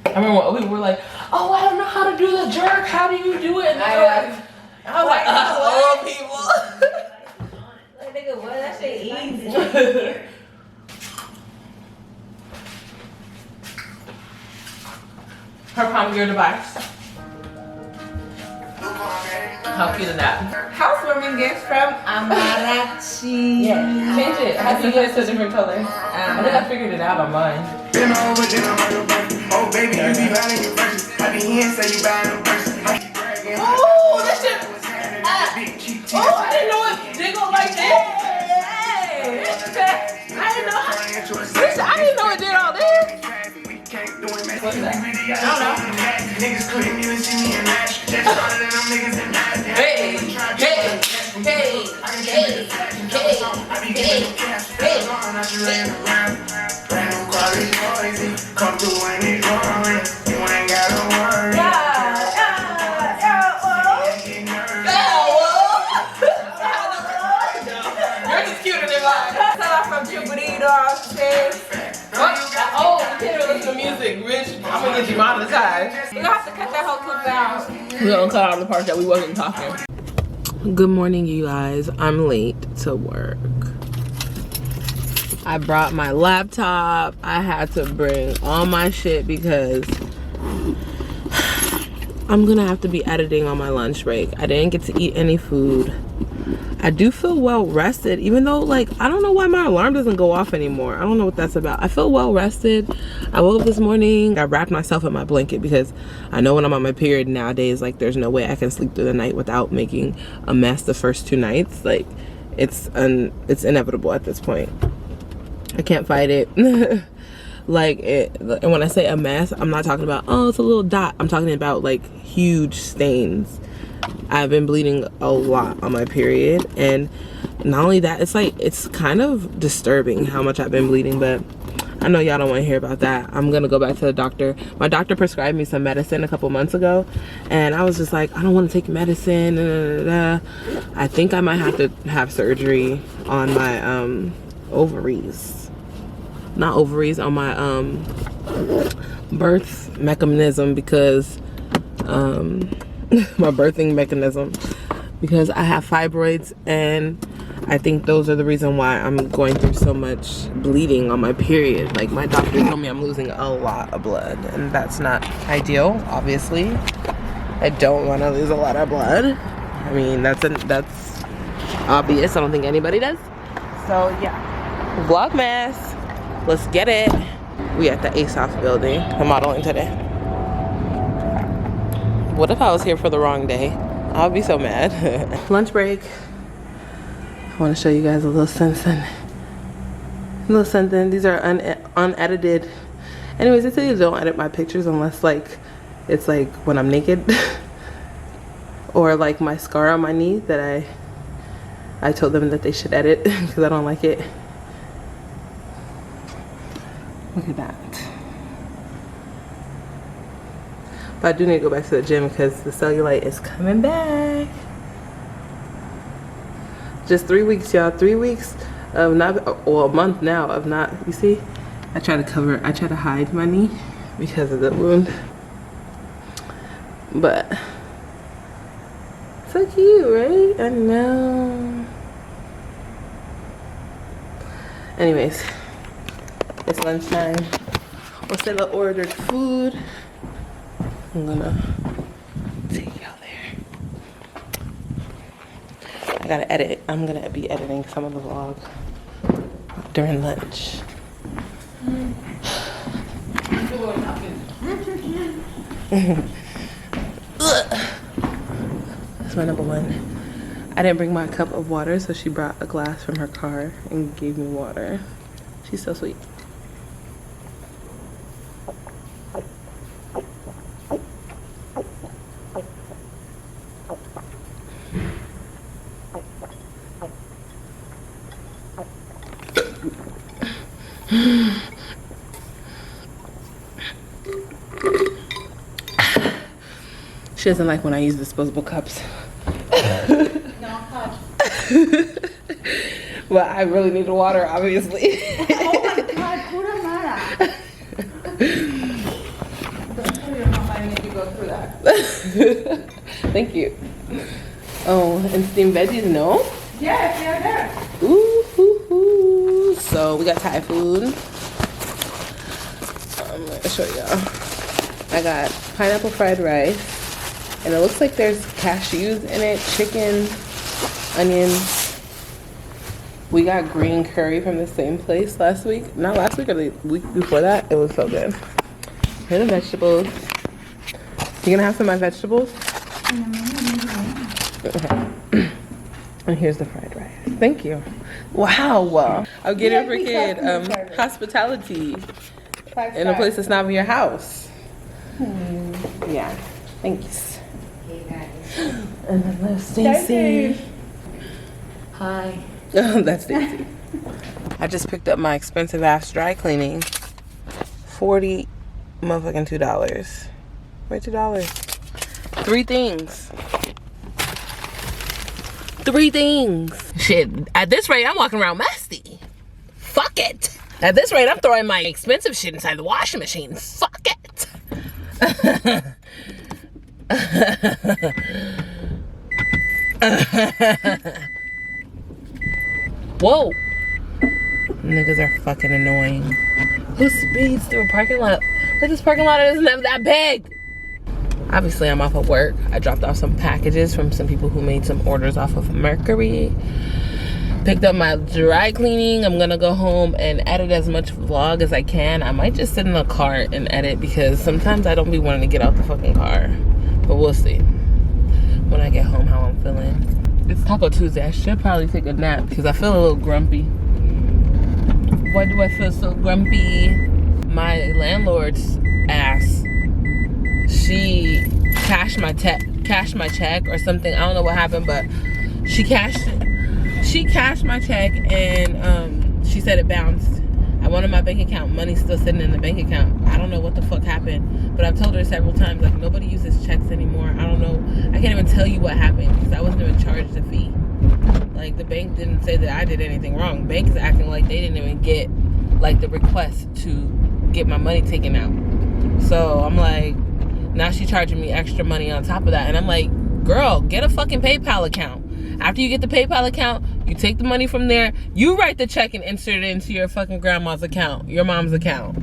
I know. remember when people were like, oh, I don't know how to do the jerk. How do you do it? And I was like, old people. Like, nigga, what? That shit easy. Her palm gear device. How cute is that? Housewarming gift from Amarachi. Yeah, change it. How do you get it to a different color? I think I figured it out on mine. Oh, baby, you be buying your purchase. I be here, say you buying them purchase. Oh, that shit. Oh, I didn't know it jiggled like this. I didn't know. I didn't know it did all this. What's that? I don't know. Niggas couldn't even see me in match. Just started and them niggas in match. Hey, hey, hey, hey, hey, hey. Brand new quality noisy. Come through when it's rolling. You ain't gotta worry. Yours is cuter than mine. From Chuburitos, Oh, you can't even listen to music, Rich. I'm gonna get you monetized. We're gonna have to cut that whole clip out. We're gonna cut out the part that we wasn't talking. Good morning, you guys. I'm late to work. I brought my laptop. I had to bring all my shit because I'm gonna have to be editing on my lunch break. I didn't get to eat any food. I do feel well rested, even though, like, I don't know why my alarm doesn't go off anymore. I don't know what that's about. I feel well rested. I woke up this morning. I wrapped myself in my blanket because I know when I'm on my period nowadays, like, there's no way I can sleep through the night without making a mess the first 2 nights. Like, it's inevitable at this point. I can't fight it. Like, and when I say a mess, I'm not talking about, oh, it's a little dot. I'm talking about, like, huge stains. I've been bleeding a lot on my period, and not only that, it's like, it's kind of disturbing how much I've been bleeding, but I know y'all don't want to hear about that. I'm gonna go back to the doctor. My doctor prescribed me some medicine a couple months ago, and I was just like, I don't want to take medicine. I think I might have to have surgery on my ovaries. Not ovaries, on my birth mechanism, because my birthing mechanism, because I have fibroids, and I think those are the reason why I'm going through so much bleeding on my period. Like, my doctor told me I'm losing a lot of blood, and that's not ideal, obviously. I don't want to lose a lot of blood. I mean, that's obvious. I don't think anybody does. So yeah, Vlogmas, let's get it. We at the ASOS building. I'm modeling today. What if I was here for the wrong day? I'll be so mad. Lunch break. I want to show you guys a little something. These are unedited. Anyways, they say you don't edit my pictures unless, like, it's like when I'm naked. Or like my scar on my knee that I told them that they should edit because I don't like it. Look at that. But I do need to go back to the gym because the cellulite is coming back. Just 3 weeks, y'all. 3 weeks of not, or a month now of not, you see? I try to hide my knee because of the wound. But, so cute, right? I know. Anyways, it's lunchtime. Marcella ordered food. I'm gonna take y'all there. I gotta edit. I'm gonna be editing some of the vlog during lunch. That's my number one. I didn't bring my cup of water, so she brought a glass from her car and gave me water. She's so sweet. She doesn't like when I use disposable cups. But I really need the water, obviously. Oh my god, pura mara. Thank you. Oh, and steamed veggies, no? Yes, yeah, yeah. Ooh, hoo, hoo. So we got Thai food. I'm gonna show y'all. I got pineapple fried rice, and it looks like there's cashews in it, chicken, onions. We got green curry from the same place last week. Not last week, or the week before that. It was so good. Here are the vegetables. You gonna have some of my vegetables? Okay. And here's the fried rice. Thank you. Wow. I'm getting freaking hospitality in a place that's not your house. Yeah. Thanks. And then there's Stacy. Hi. That's Stacy. I just picked up my expensive ass dry cleaning. $40 motherfucking $2. Wait, $2. 3 things. 3 things. Shit, at this rate, I'm walking around musty. Fuck it. At this rate, I'm throwing my expensive shit inside the washing machine. Fuck it. Whoa. Niggas are fucking annoying. Who speeds through a parking lot? Look, this parking lot isn't even that big. Obviously, I'm off of work. I dropped off some packages from some people who made some orders off of Mercury. Picked up my dry cleaning. I'm gonna go home and edit as much vlog as I can. I might just sit in the car and edit because sometimes I don't be wanting to get out the fucking car. But we'll see when I get home how I'm feeling. It's Taco Tuesday. I should probably take a nap because I feel a little grumpy. Why do I feel so grumpy? My landlord's ass, she cashed my check or something. I don't know what happened, but she cashed my check and she said it bounced. I went on my bank account. Money's still sitting in the bank account. I don't know what the fuck happened, but I've told her several times, like, nobody uses checks anymore. I don't know. I can't even tell you what happened because I wasn't even charged a fee. Like, the bank didn't say that I did anything wrong. Bank is acting like they didn't even get, like, the request to get my money taken out. So I'm like, now she's charging me extra money on top of that. And I'm like, girl, get a fucking PayPal account. After you get the PayPal account, you take the money from there, you write the check and insert it into your fucking grandma's account, your mom's account.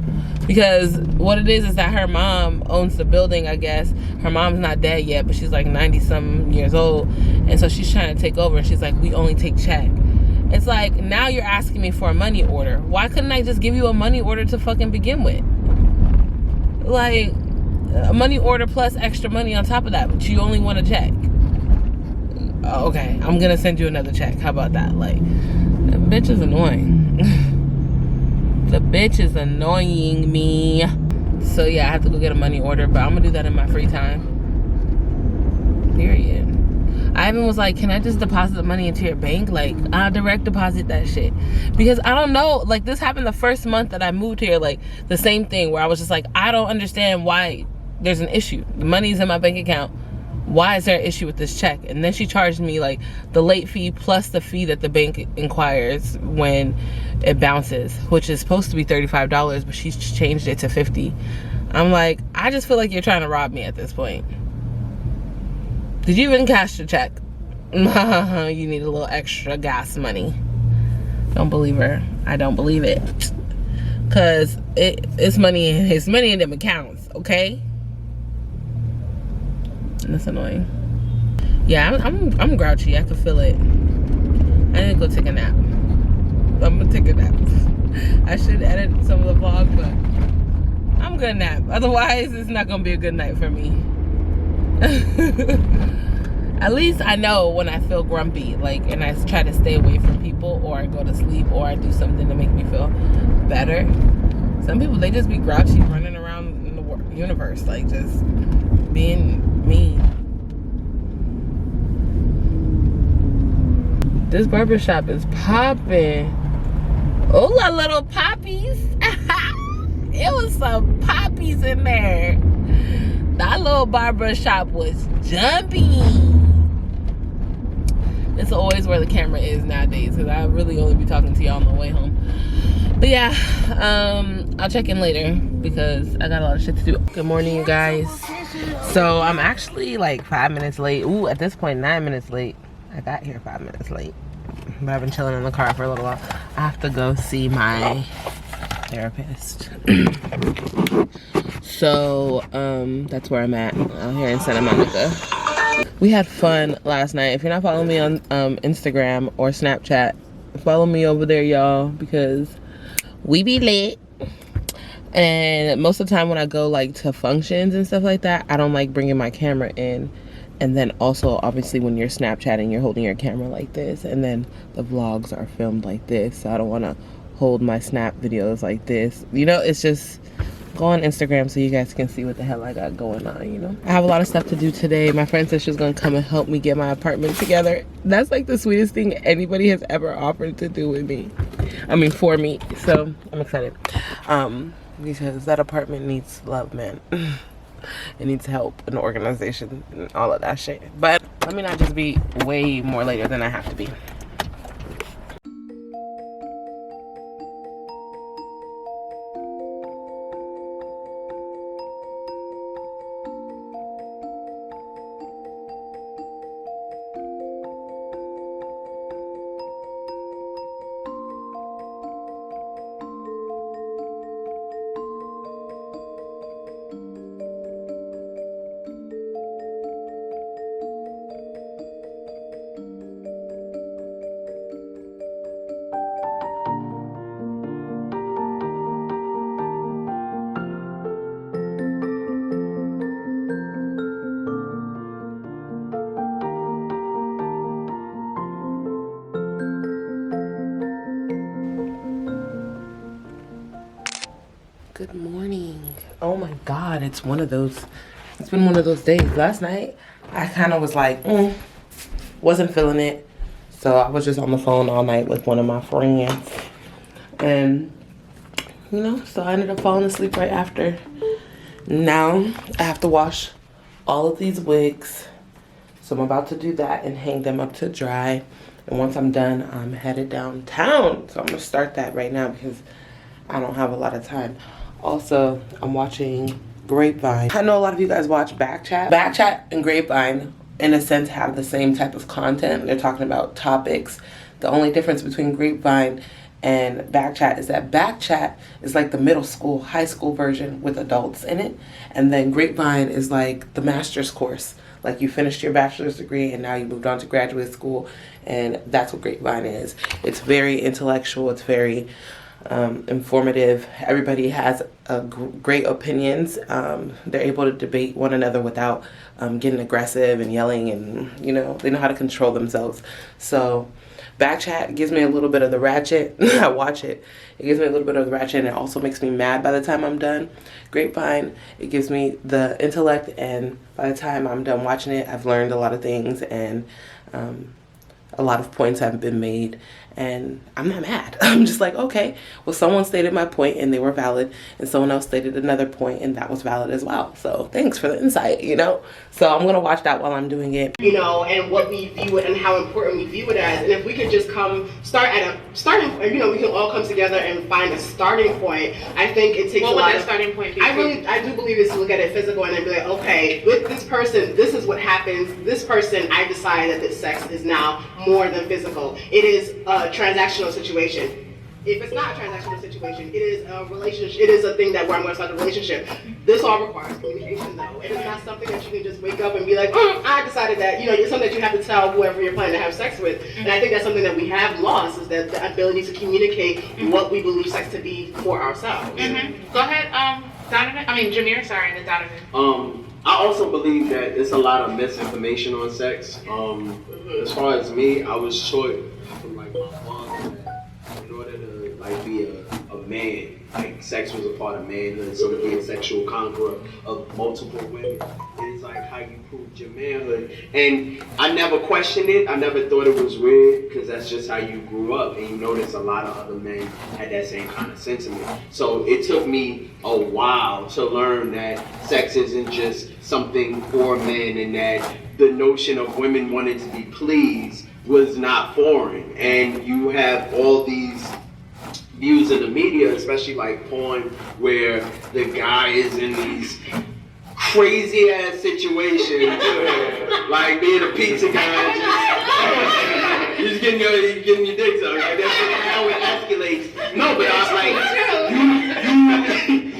Because what it is that her mom owns the building, I guess. Her mom's not dead yet, but she's like 90-some years old. And so she's trying to take over, and she's like, we only take check. It's like, now you're asking me for a money order. Why couldn't I just give you a money order to fucking begin with? Like, a money order plus extra money on top of that, but you only want a check. Okay, I'm gonna send you another check. How about that? Like, the bitch is annoying. The bitch is annoying me. So yeah, I have to go get a money order, but I'm gonna do that in my free time. Period. I even was like, can I just deposit the money into your bank? Like, I'll direct deposit that shit. Because I don't know, like, this happened the first month that I moved here, like, the same thing where I was just like, I don't understand why there's an issue. The money's in my bank account. Why is there an issue with this check? And then she charged me like the late fee plus the fee that the bank inquires when it bounces, which is supposed to be $35, but she's changed it to $50. I'm like, I just feel like you're trying to rob me at this point. Did you even cash the check? You need a little extra gas money. Don't believe her. I don't believe it. Cause it's money in them accounts, okay? And that's annoying. Yeah, I'm grouchy. I can feel it. I need to go take a nap. I'm gonna take a nap. I should edit some of the vlog, but I'm gonna nap. Otherwise, it's not gonna be a good night for me. At least I know when I feel grumpy, like, and I try to stay away from people, or I go to sleep, or I do something to make me feel better. Some people, they just be grouchy, running around in the universe, like, just being mean. This barbershop is popping. Hola, little poppies. It was some poppies in there. That little barbershop was jumping. It's always where the camera is nowadays, because I really only be talking to y'all on the way home. But yeah, I'll check in later because I got a lot of shit to do. Good morning, you guys. So I'm actually like 5 minutes late. Ooh, at this point 9 minutes late. I got here 5 minutes late, but I've been chilling in the car for a little while. I have to go see my therapist. So that's where I'm at, out here in Santa Monica. We had fun last night. If you're not following me on Instagram or Snapchat, follow me over there, y'all, because we be lit. And most of the time when I go like to functions and stuff like that, I don't like bringing my camera in. And then also, obviously, when you're Snapchatting, you're holding your camera like this, and then the vlogs are filmed like this. So I don't want to hold my Snap videos like this. You know, it's just, go on Instagram so you guys can see what the hell I got going on, you know? I have a lot of stuff to do today. My friend said she was going to come and help me get my apartment together. That's like the sweetest thing anybody has ever offered to do with me. I mean, for me. So I'm excited. Because that apartment needs love, man. It needs help and organization and all of that shit. But let me not just be way more later than I have to be. Good morning. Oh my God, it's been one of those days. Last night, I kind of was like, wasn't feeling it. So I was just on the phone all night with one of my friends. And, you know, so I ended up falling asleep right after. Now, I have to wash all of these wigs. So I'm about to do that and hang them up to dry. And once I'm done, I'm headed downtown. So I'm going to start that right now because I don't have a lot of time. Also, I'm watching Grapevine. I know a lot of you guys watch Backchat. Backchat and Grapevine, in a sense, have the same type of content. They're talking about topics. The only difference between Grapevine and Backchat is that Backchat is like the middle school, high school version with adults in it. And then Grapevine is like the master's course. Like you finished your bachelor's degree and now you moved on to graduate school. And that's what Grapevine is. It's very intellectual. It's very informative. Everybody has great opinions. They're able to debate one another without getting aggressive and yelling, and you know, they know how to control themselves. So Backchat gives me a little bit of the ratchet. I watch it. It gives me a little bit of the ratchet, and it also makes me mad by the time I'm done. Grapevine, it gives me the intellect, and by the time I'm done watching it, I've learned a lot of things, and a lot of points have been made, and I'm not mad. I'm just like, okay, well, someone stated my point and they were valid, and someone else stated another point and that was valid as well. So thanks for the insight, you know? So I'm gonna watch that while I'm doing it. You know, and what we view it and how important we view it as. And if we could just start at a starting point, you know, we can all come together and find a starting point. I think it takes a lot. What would that starting point be? I do believe is to look at it physical and then be like, okay, with this person, this is what happens. This person, I decide that this sex is now more than physical. It is a transactional situation. If it's not a transactional situation, it is a relationship. It is a thing that where I'm going to start a relationship. This all requires communication, though. It is not something that you can just wake up and be like, I decided that. You know, it's something that you have to tell whoever you're planning to have sex with. And I think that's something that we have lost, is that the ability to communicate what we believe sex to be for ourselves. Go ahead, Donovan. I mean, Jameer. Sorry, and then Donovan. I also believe that there's a lot of misinformation on sex. As far as me, I was taught from like my mom that in order to like be a man, like sex was a part of manhood, so to be a sexual conqueror of multiple women, it's like how you prove your manhood. And I never questioned it. I never thought it was weird because that's just how you grew up, and you notice a lot of other men had that same kind of sentiment. So it took me a while to learn that sex isn't just something for men, and that the notion of women wanting to be pleased was not foreign. And you have all these views in the media, especially like porn, where the guy is in these crazy ass situations, like being a pizza guy, just getting your dick sucked. Like that's how it escalates. No, but I was like,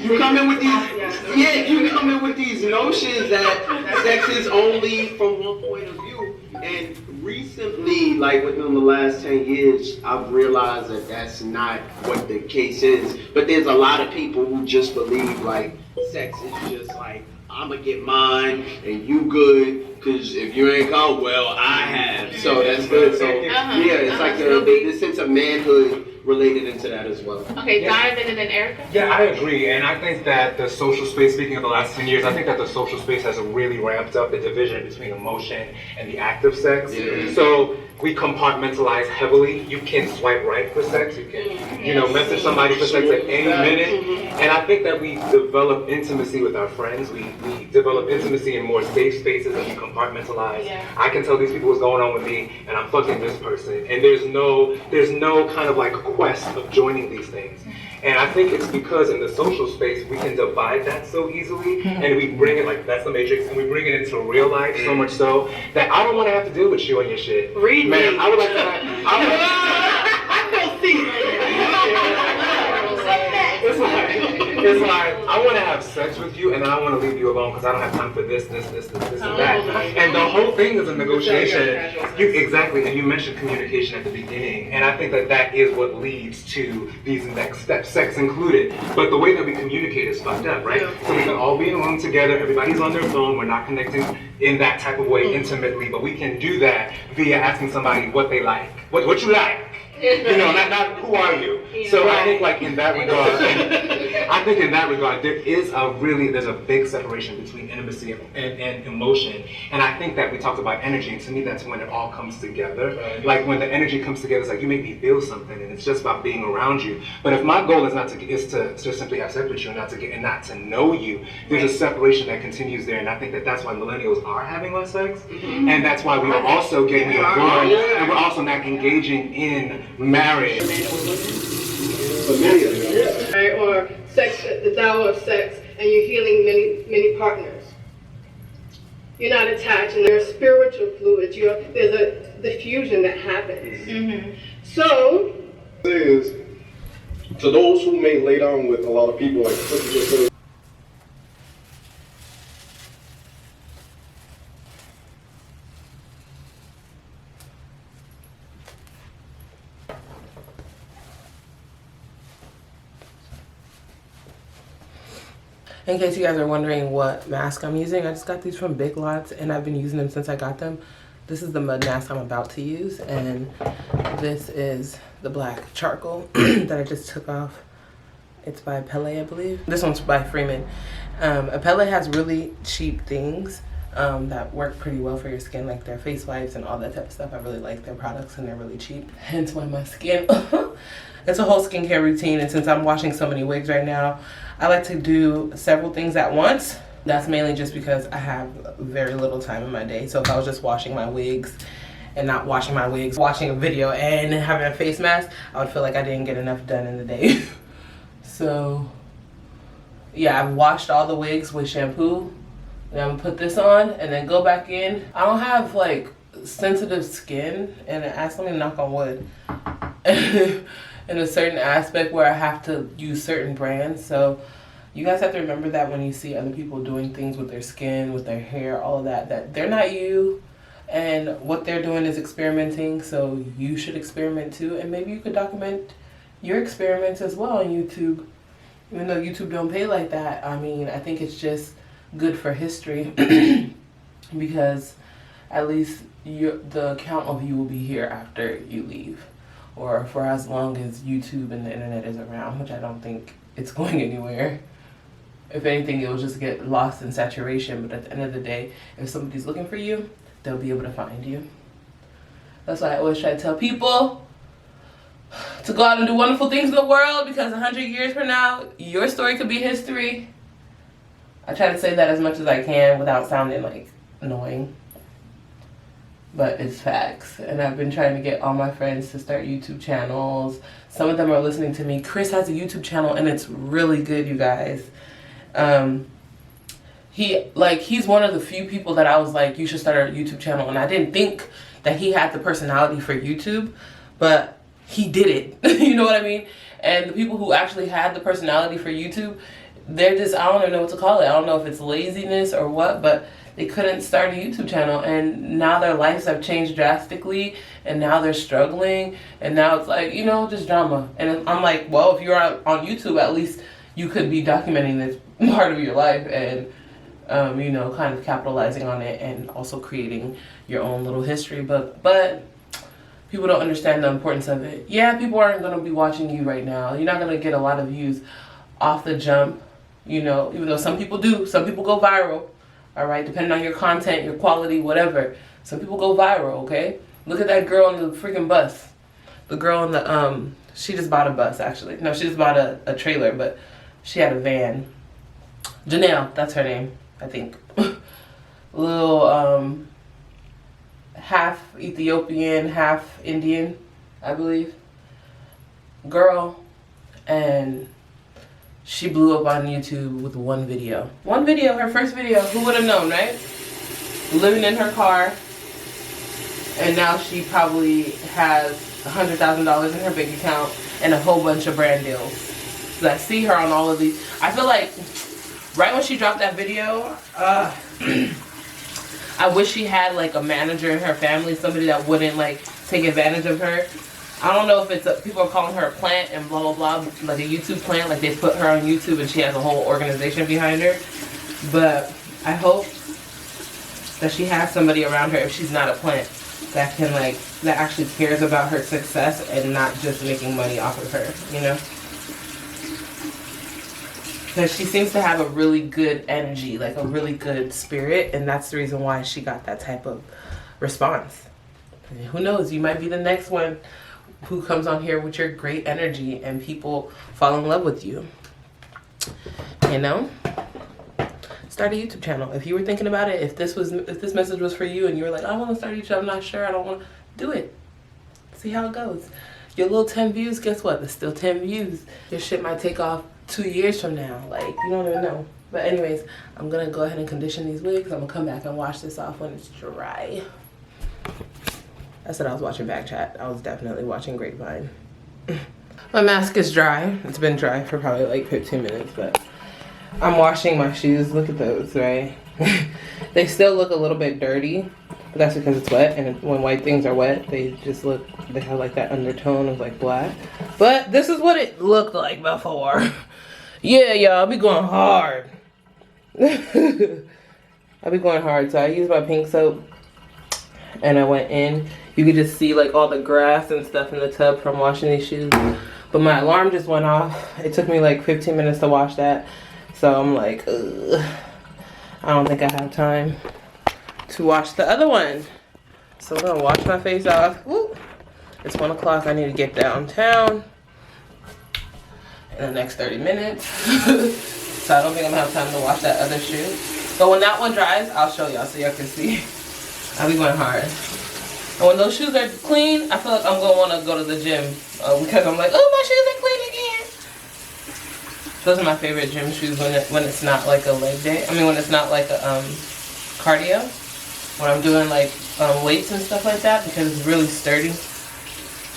you come in with these, you come in with these notions that sex is only from one point of view. And recently, like within the last 10 years, I've realized that that's not what the case is. But there's a lot of people who just believe like sex is just like, I'm gonna get mine and you good, because if you ain't come, well, I have. So that's good. So yeah, it's like the sense of manhood related into that as well. Okay, Donovan and then Erica? Yeah, I agree. And I think that the social space, speaking of the last 10 years, I think that the social space has really ramped up the division between emotion and the act of sex. So we compartmentalize heavily. You can swipe right for sex. You can, message somebody for sex at any minute. And I think that we develop intimacy with our friends. We develop intimacy in more safe spaces and we compartmentalize. I can tell these people what's going on with me and I'm fucking this person. And there's no kind of like quest of joining these things. And I think it's because in the social space, we can divide that so easily, and we bring it, like, that's the Matrix, and we bring it into real life so much so that I don't want to have to deal with you and your shit. Read Man, me. I would like to have, it's like, I want to have sex with you, and then I want to leave you alone because I don't have time for this, and that. And the whole thing is a negotiation. Exactly, and you mentioned communication at the beginning, and I think that that is what leads to these next steps, sex included. But the way that we communicate is fucked up, right? So we can all be in a room together, everybody's on their phone, we're not connecting in that type of way intimately, but we can do that via asking somebody what they like. What you like? Not who are you? So I think like in that regard, there's a big separation between intimacy and emotion. And I think that we talked about energy, and to me that's when it all comes together. Like when the energy comes together, it's like you make me feel something, and it's just about being around you. But if my goal is to just simply have sex with you and not to know you, there's a separation that continues there. And I think that that's why millennials are having less sex, and that's why we are also getting divorced, and we're also not engaging in marriage. Right? Or sex, the dower of sex, and you're healing many partners. You're not attached, and there's spiritual fluids. There's a diffusion that happens. So, is to those who may lay down with a lot of people, like In case you guys are wondering what mask I'm using, I just got these from Big Lots and I've been using them since I got them. This is the mud mask I'm about to use, and this is the black charcoal that I just took off. It's by Pele, I believe. This one's by Freeman. Pele has really cheap things that work pretty well for your skin, like their face wipes and all that type of stuff. I really like their products and they're really cheap. Hence why my skin, it's a whole skincare routine, and since I'm washing so many wigs right now, I like to do several things at once. That's mainly just because I have very little time in my day. So if I was just washing my wigs and not washing my wigs, watching a video and having a face mask, I would feel like I didn't get enough done in the day. So yeah, I've washed all the wigs with shampoo. And I'm gonna put this on and then go back in. I don't have like sensitive skin, and let me knock on wood. In a certain aspect where I have to use certain brands. So you guys have to remember that when you see other people doing things with their skin, with their hair, all of that, that they're not you, and what they're doing is experimenting. So you should experiment too, and maybe you could document your experiments as well on YouTube. Even though YouTube don't pay like that, I mean, I think it's just good for history because at least the account of you will be here after you leave, or for as long as YouTube and the internet is around, which I don't think it's going anywhere. If anything, it will just get lost in saturation, but at the end of the day, if somebody's looking for you, they'll be able to find you. That's why I always try to tell people to go out and do wonderful things in the world, because 100 years from now, your story could be history. I try to say that as much as I can without sounding like annoying. But it's facts. And I've been trying to get all my friends to start YouTube channels. Some of them are listening to me. Chris has a YouTube channel and it's really good, you guys. he's one of the few people that I was like, you should start a YouTube channel. And I didn't think that he had the personality for YouTube, but he did it. You know what I mean? And the people who actually had the personality for YouTube, they're just, I don't even know what to call it. I don't know if it's laziness or what, but they couldn't start a YouTube channel, and now their lives have changed drastically, and now they're struggling, and now it's like, you know, just drama. And I'm like, well, if you're on YouTube, at least you could be documenting this part of your life and, you know, kind of capitalizing on it and also creating your own little history. But people don't understand the importance of it. Yeah, people aren't going to be watching you right now. You're not going to get a lot of views off the jump, you know, even though some people do. Some people go viral. All right, depending on your content, your quality, whatever. Some people go viral, okay? Look at that girl on the freaking bus. The girl on the, she just bought a bus, actually. No, she just bought a trailer, but she had a van. Janelle, that's her name, I think. Little, half Ethiopian, half Indian, I believe. Girl, and she blew up on YouTube with one video. One video, her first video. Who would have known, right? Living in her car. And now she probably has $100,000 in her bank account and a whole bunch of brand deals. So I see her on all of these. I feel like right when she dropped that video, I wish she had like a manager in her family, somebody that wouldn't like take advantage of her. I don't know if it's people are calling her a plant and blah, blah, blah, like a YouTube plant, like they put her on YouTube and she has a whole organization behind her. But I hope that she has somebody around her, if she's not a plant, that can like, that actually cares about her success and not just making money off of her, you know? Because she seems to have a really good energy, like a really good spirit, and that's the reason why she got that type of response. And who knows, you might be the next one who comes on here with your great energy and people fall in love with you. You know? Start a YouTube channel. If you were thinking about it, if this message was for you and you were like, I want to start a YouTube, I'm not sure, I don't want to, do it. See how it goes. Your little 10 views, guess what? There's still 10 views. Your shit might take off 2 years from now. Like, you don't even know. But anyways, I'm gonna go ahead and condition these wigs. I'm gonna come back and wash this off when it's dry. I said I was watching Backchat. I was definitely watching Grapevine. My mask is dry. It's been dry for probably like 15 minutes, but I'm washing my shoes. Look at those, right? They still look a little bit dirty, but that's because it's wet, and when white things are wet, they just look, they have like that undertone of like black. But this is what it looked like before. Yeah, y'all, I'll be going hard. I'll be going hard. So I used my pink soap, and I went in. You could just see like all the grass and stuff in the tub from washing these shoes. But my alarm just went off. It took me like 15 minutes to wash that. So I'm like, ugh. I don't think I have time to wash the other one. So I'm gonna wash my face off. Woo. It's 1 o'clock. I need to get downtown in the next 30 minutes. So I don't think I'm gonna have time to wash that other shoe. But when that one dries, I'll show y'all so y'all can see. I'll be going hard. And when those shoes are clean, I feel like I'm gonna wanna go to the gym because I'm like, oh, my shoes are clean again. Those are my favorite gym shoes when it's not like a leg day. I mean, when it's not like a cardio. When I'm doing like weights and stuff like that, because it's really sturdy.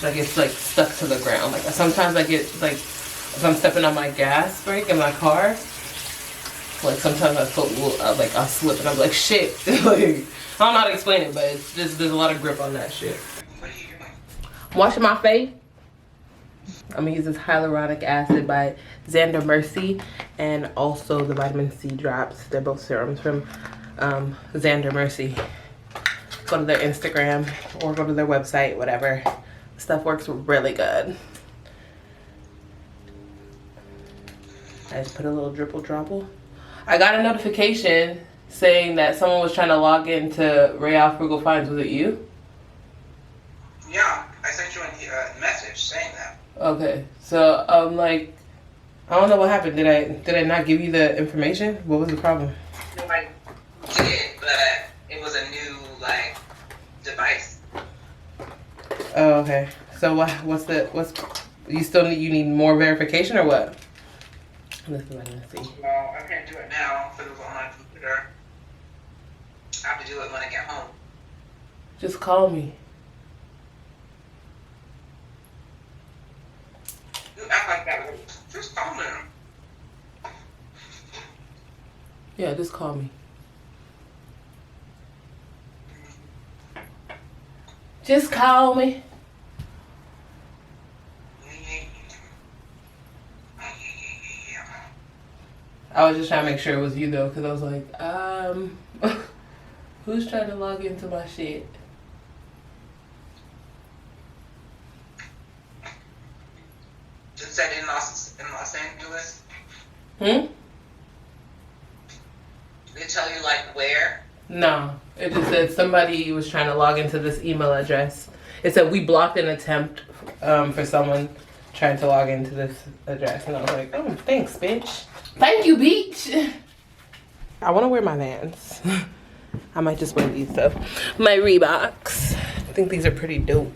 Like it's like stuck to the ground. Like sometimes I get like, if I'm stepping on my gas brake in my car, like sometimes I feel like I'll slip and I'm like, shit. Like, I don't know how to explain it, but it's just, there's a lot of grip on that shit. I'm washing my face. I'm gonna use this hyaluronic acid by Xander Mercy and also the vitamin C drops. They're both serums from Xander Mercy. Go to their Instagram or go to their website, whatever. Stuff works really good. I just put a little dripple dropple. I got a notification saying that someone was trying to log into Reyal Frugal Finds. Was it you? Yeah, I sent you a message saying that. Okay, so like, I don't know what happened. Did I not give you the information? What was the problem? No, I did, but it was a new like device. Oh, okay. So what's you need more verification or what? This is what I'm gonna see. Well, I can't do it now because it's on my computer. I have to do it when I get home. Just call me. You act like that. Just call me. Yeah, just call me. Just call me. I was just trying to make sure it was you though, because I was like, who's trying to log into my shit? Is that in Los Angeles? Hmm? They tell you like where? No, it just said somebody was trying to log into this email address. It said we blocked an attempt for someone trying to log into this address, and I was like, oh, thanks, bitch. Thank you, beach. I want to wear my Vans. I might just wear these though. My Reeboks. I think these are pretty dope.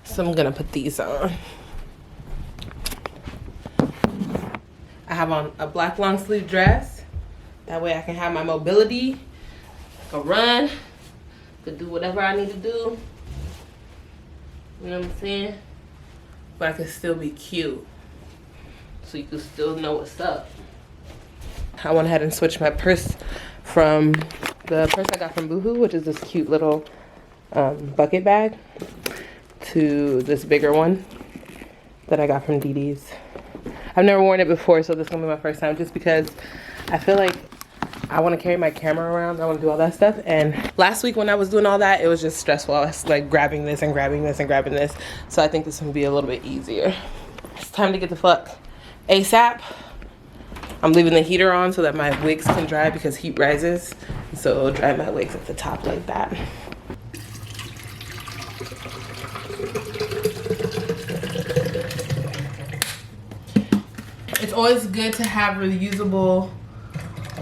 So I'm gonna put these on. I have on a black long sleeve dress. That way I can have my mobility. Go run. Could do whatever I need to do. You know what I'm saying? But I can still be cute. So you can still know what's up. I went ahead and switched my purse from the purse I got from Boohoo, which is this cute little bucket bag, to this bigger one that I got from Dee Dee's. I've never worn it before, so this is gonna be my first time, just because I feel like I want to carry my camera around. I want to do all that stuff. And last week when I was doing all that, it was just stressful. I was like grabbing this and grabbing this and grabbing this. So I think this will be a little bit easier. It's time to get the fuck ASAP. I'm leaving the heater on so that my wigs can dry because heat rises. So it'll dry my wigs at the top like that. It's always good to have reusable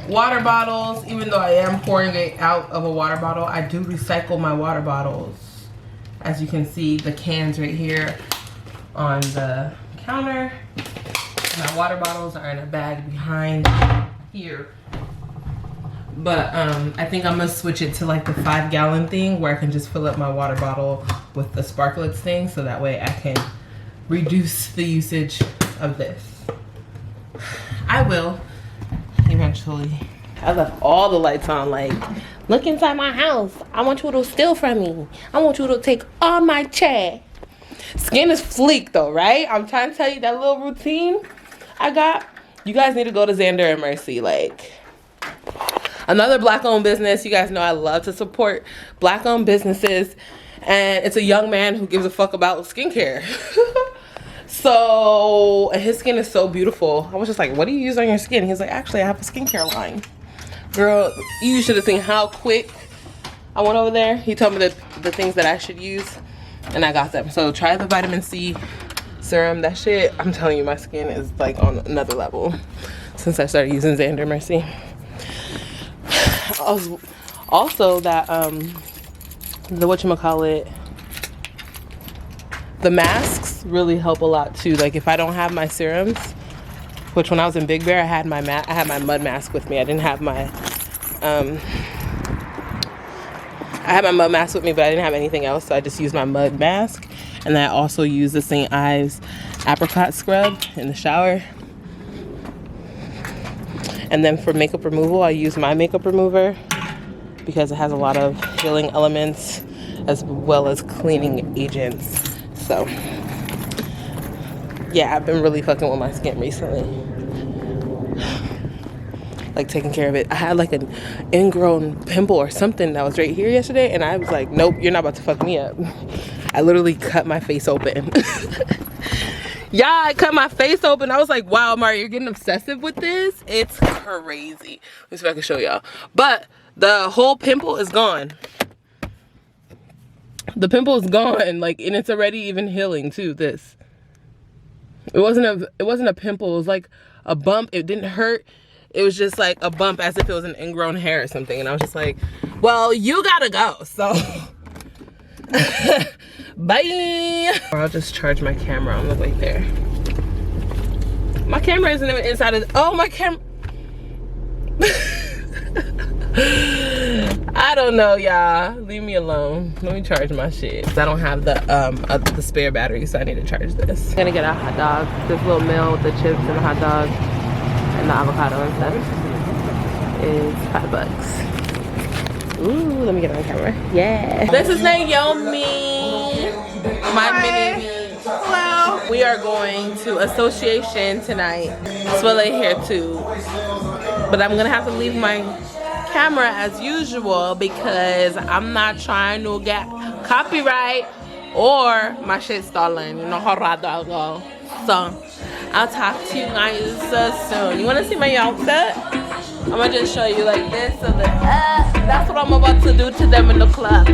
water bottles. Even though I am pouring it out of a water bottle, I do recycle my water bottles. As you can see, the cans right here on the counter. My water bottles are in a bag behind here. But I think I'm gonna switch it to like the 5-gallon thing where I can just fill up my water bottle with the sparklets thing, so that way I can reduce the usage of this. I will eventually. I left all the lights on, like, look inside my house. I want you to steal from me. I want you to take all my chair. Skin is fleek though, right? I'm trying to tell you that little routine I got. You guys need to go to Xander and Mercy. Like, another black-owned business. You guys know I love to support black-owned businesses. And it's a young man who gives a fuck about skincare. So, and his skin is so beautiful. I was just like, what do you use on your skin? He's like, actually, I have a skincare line. Girl, you should have seen how quick I went over there. He told me the things that I should use, and I got them. So try the vitamin C serum. That shit, I'm telling you, my skin is like on another level since I started using Xander Mercy. Also that, the whatchamacallit, the masks really help a lot too. Like if I don't have my serums, which when I was in Big Bear, I had my mud mask with me. I didn't have my, I had my mud mask with me, but I didn't have anything else. So I just used my mud mask. And I also use the St. Ives apricot scrub in the shower. And then for makeup removal, I use my makeup remover because it has a lot of healing elements as well as cleaning agents. So yeah, I've been really fucking with my skin recently. Like taking care of it. I had like an ingrown pimple or something that was right here yesterday, and I was like, nope, you're not about to fuck me up. I literally cut my face open. Yeah, I cut my face open. I was like, wow, Mari, you're getting obsessive with this? It's crazy. Let me see if I can show y'all. But the whole pimple is gone. The pimple is gone, like, and it's already even healing too. This. It wasn't a pimple. It was like a bump. It didn't hurt. It was just like a bump, as if it was an ingrown hair or something. And I was just like, well, you gotta go. So, bye. I'll just charge my camera on the way there. camera isn't even inside of. Oh, my camera. I don't know, y'all. Leave me alone. Let me charge my shit. I don't have the spare battery, so I need to charge this. I'm gonna get a hot dog. This little meal with the chips and the hot dog and the avocado and stuff is $5. Ooh, let me get on camera. Yeah. This is Naomi. My mini. Hello. We are going to association tonight. Swille here too. But I'm gonna have to leave my camera as usual because I'm not trying to get copyright or my shit stalling. You know how hard I go. So I'll talk to you guys soon. You wanna see my outfit? I'm gonna just show you like this so that that's what I'm about to do to them in the club.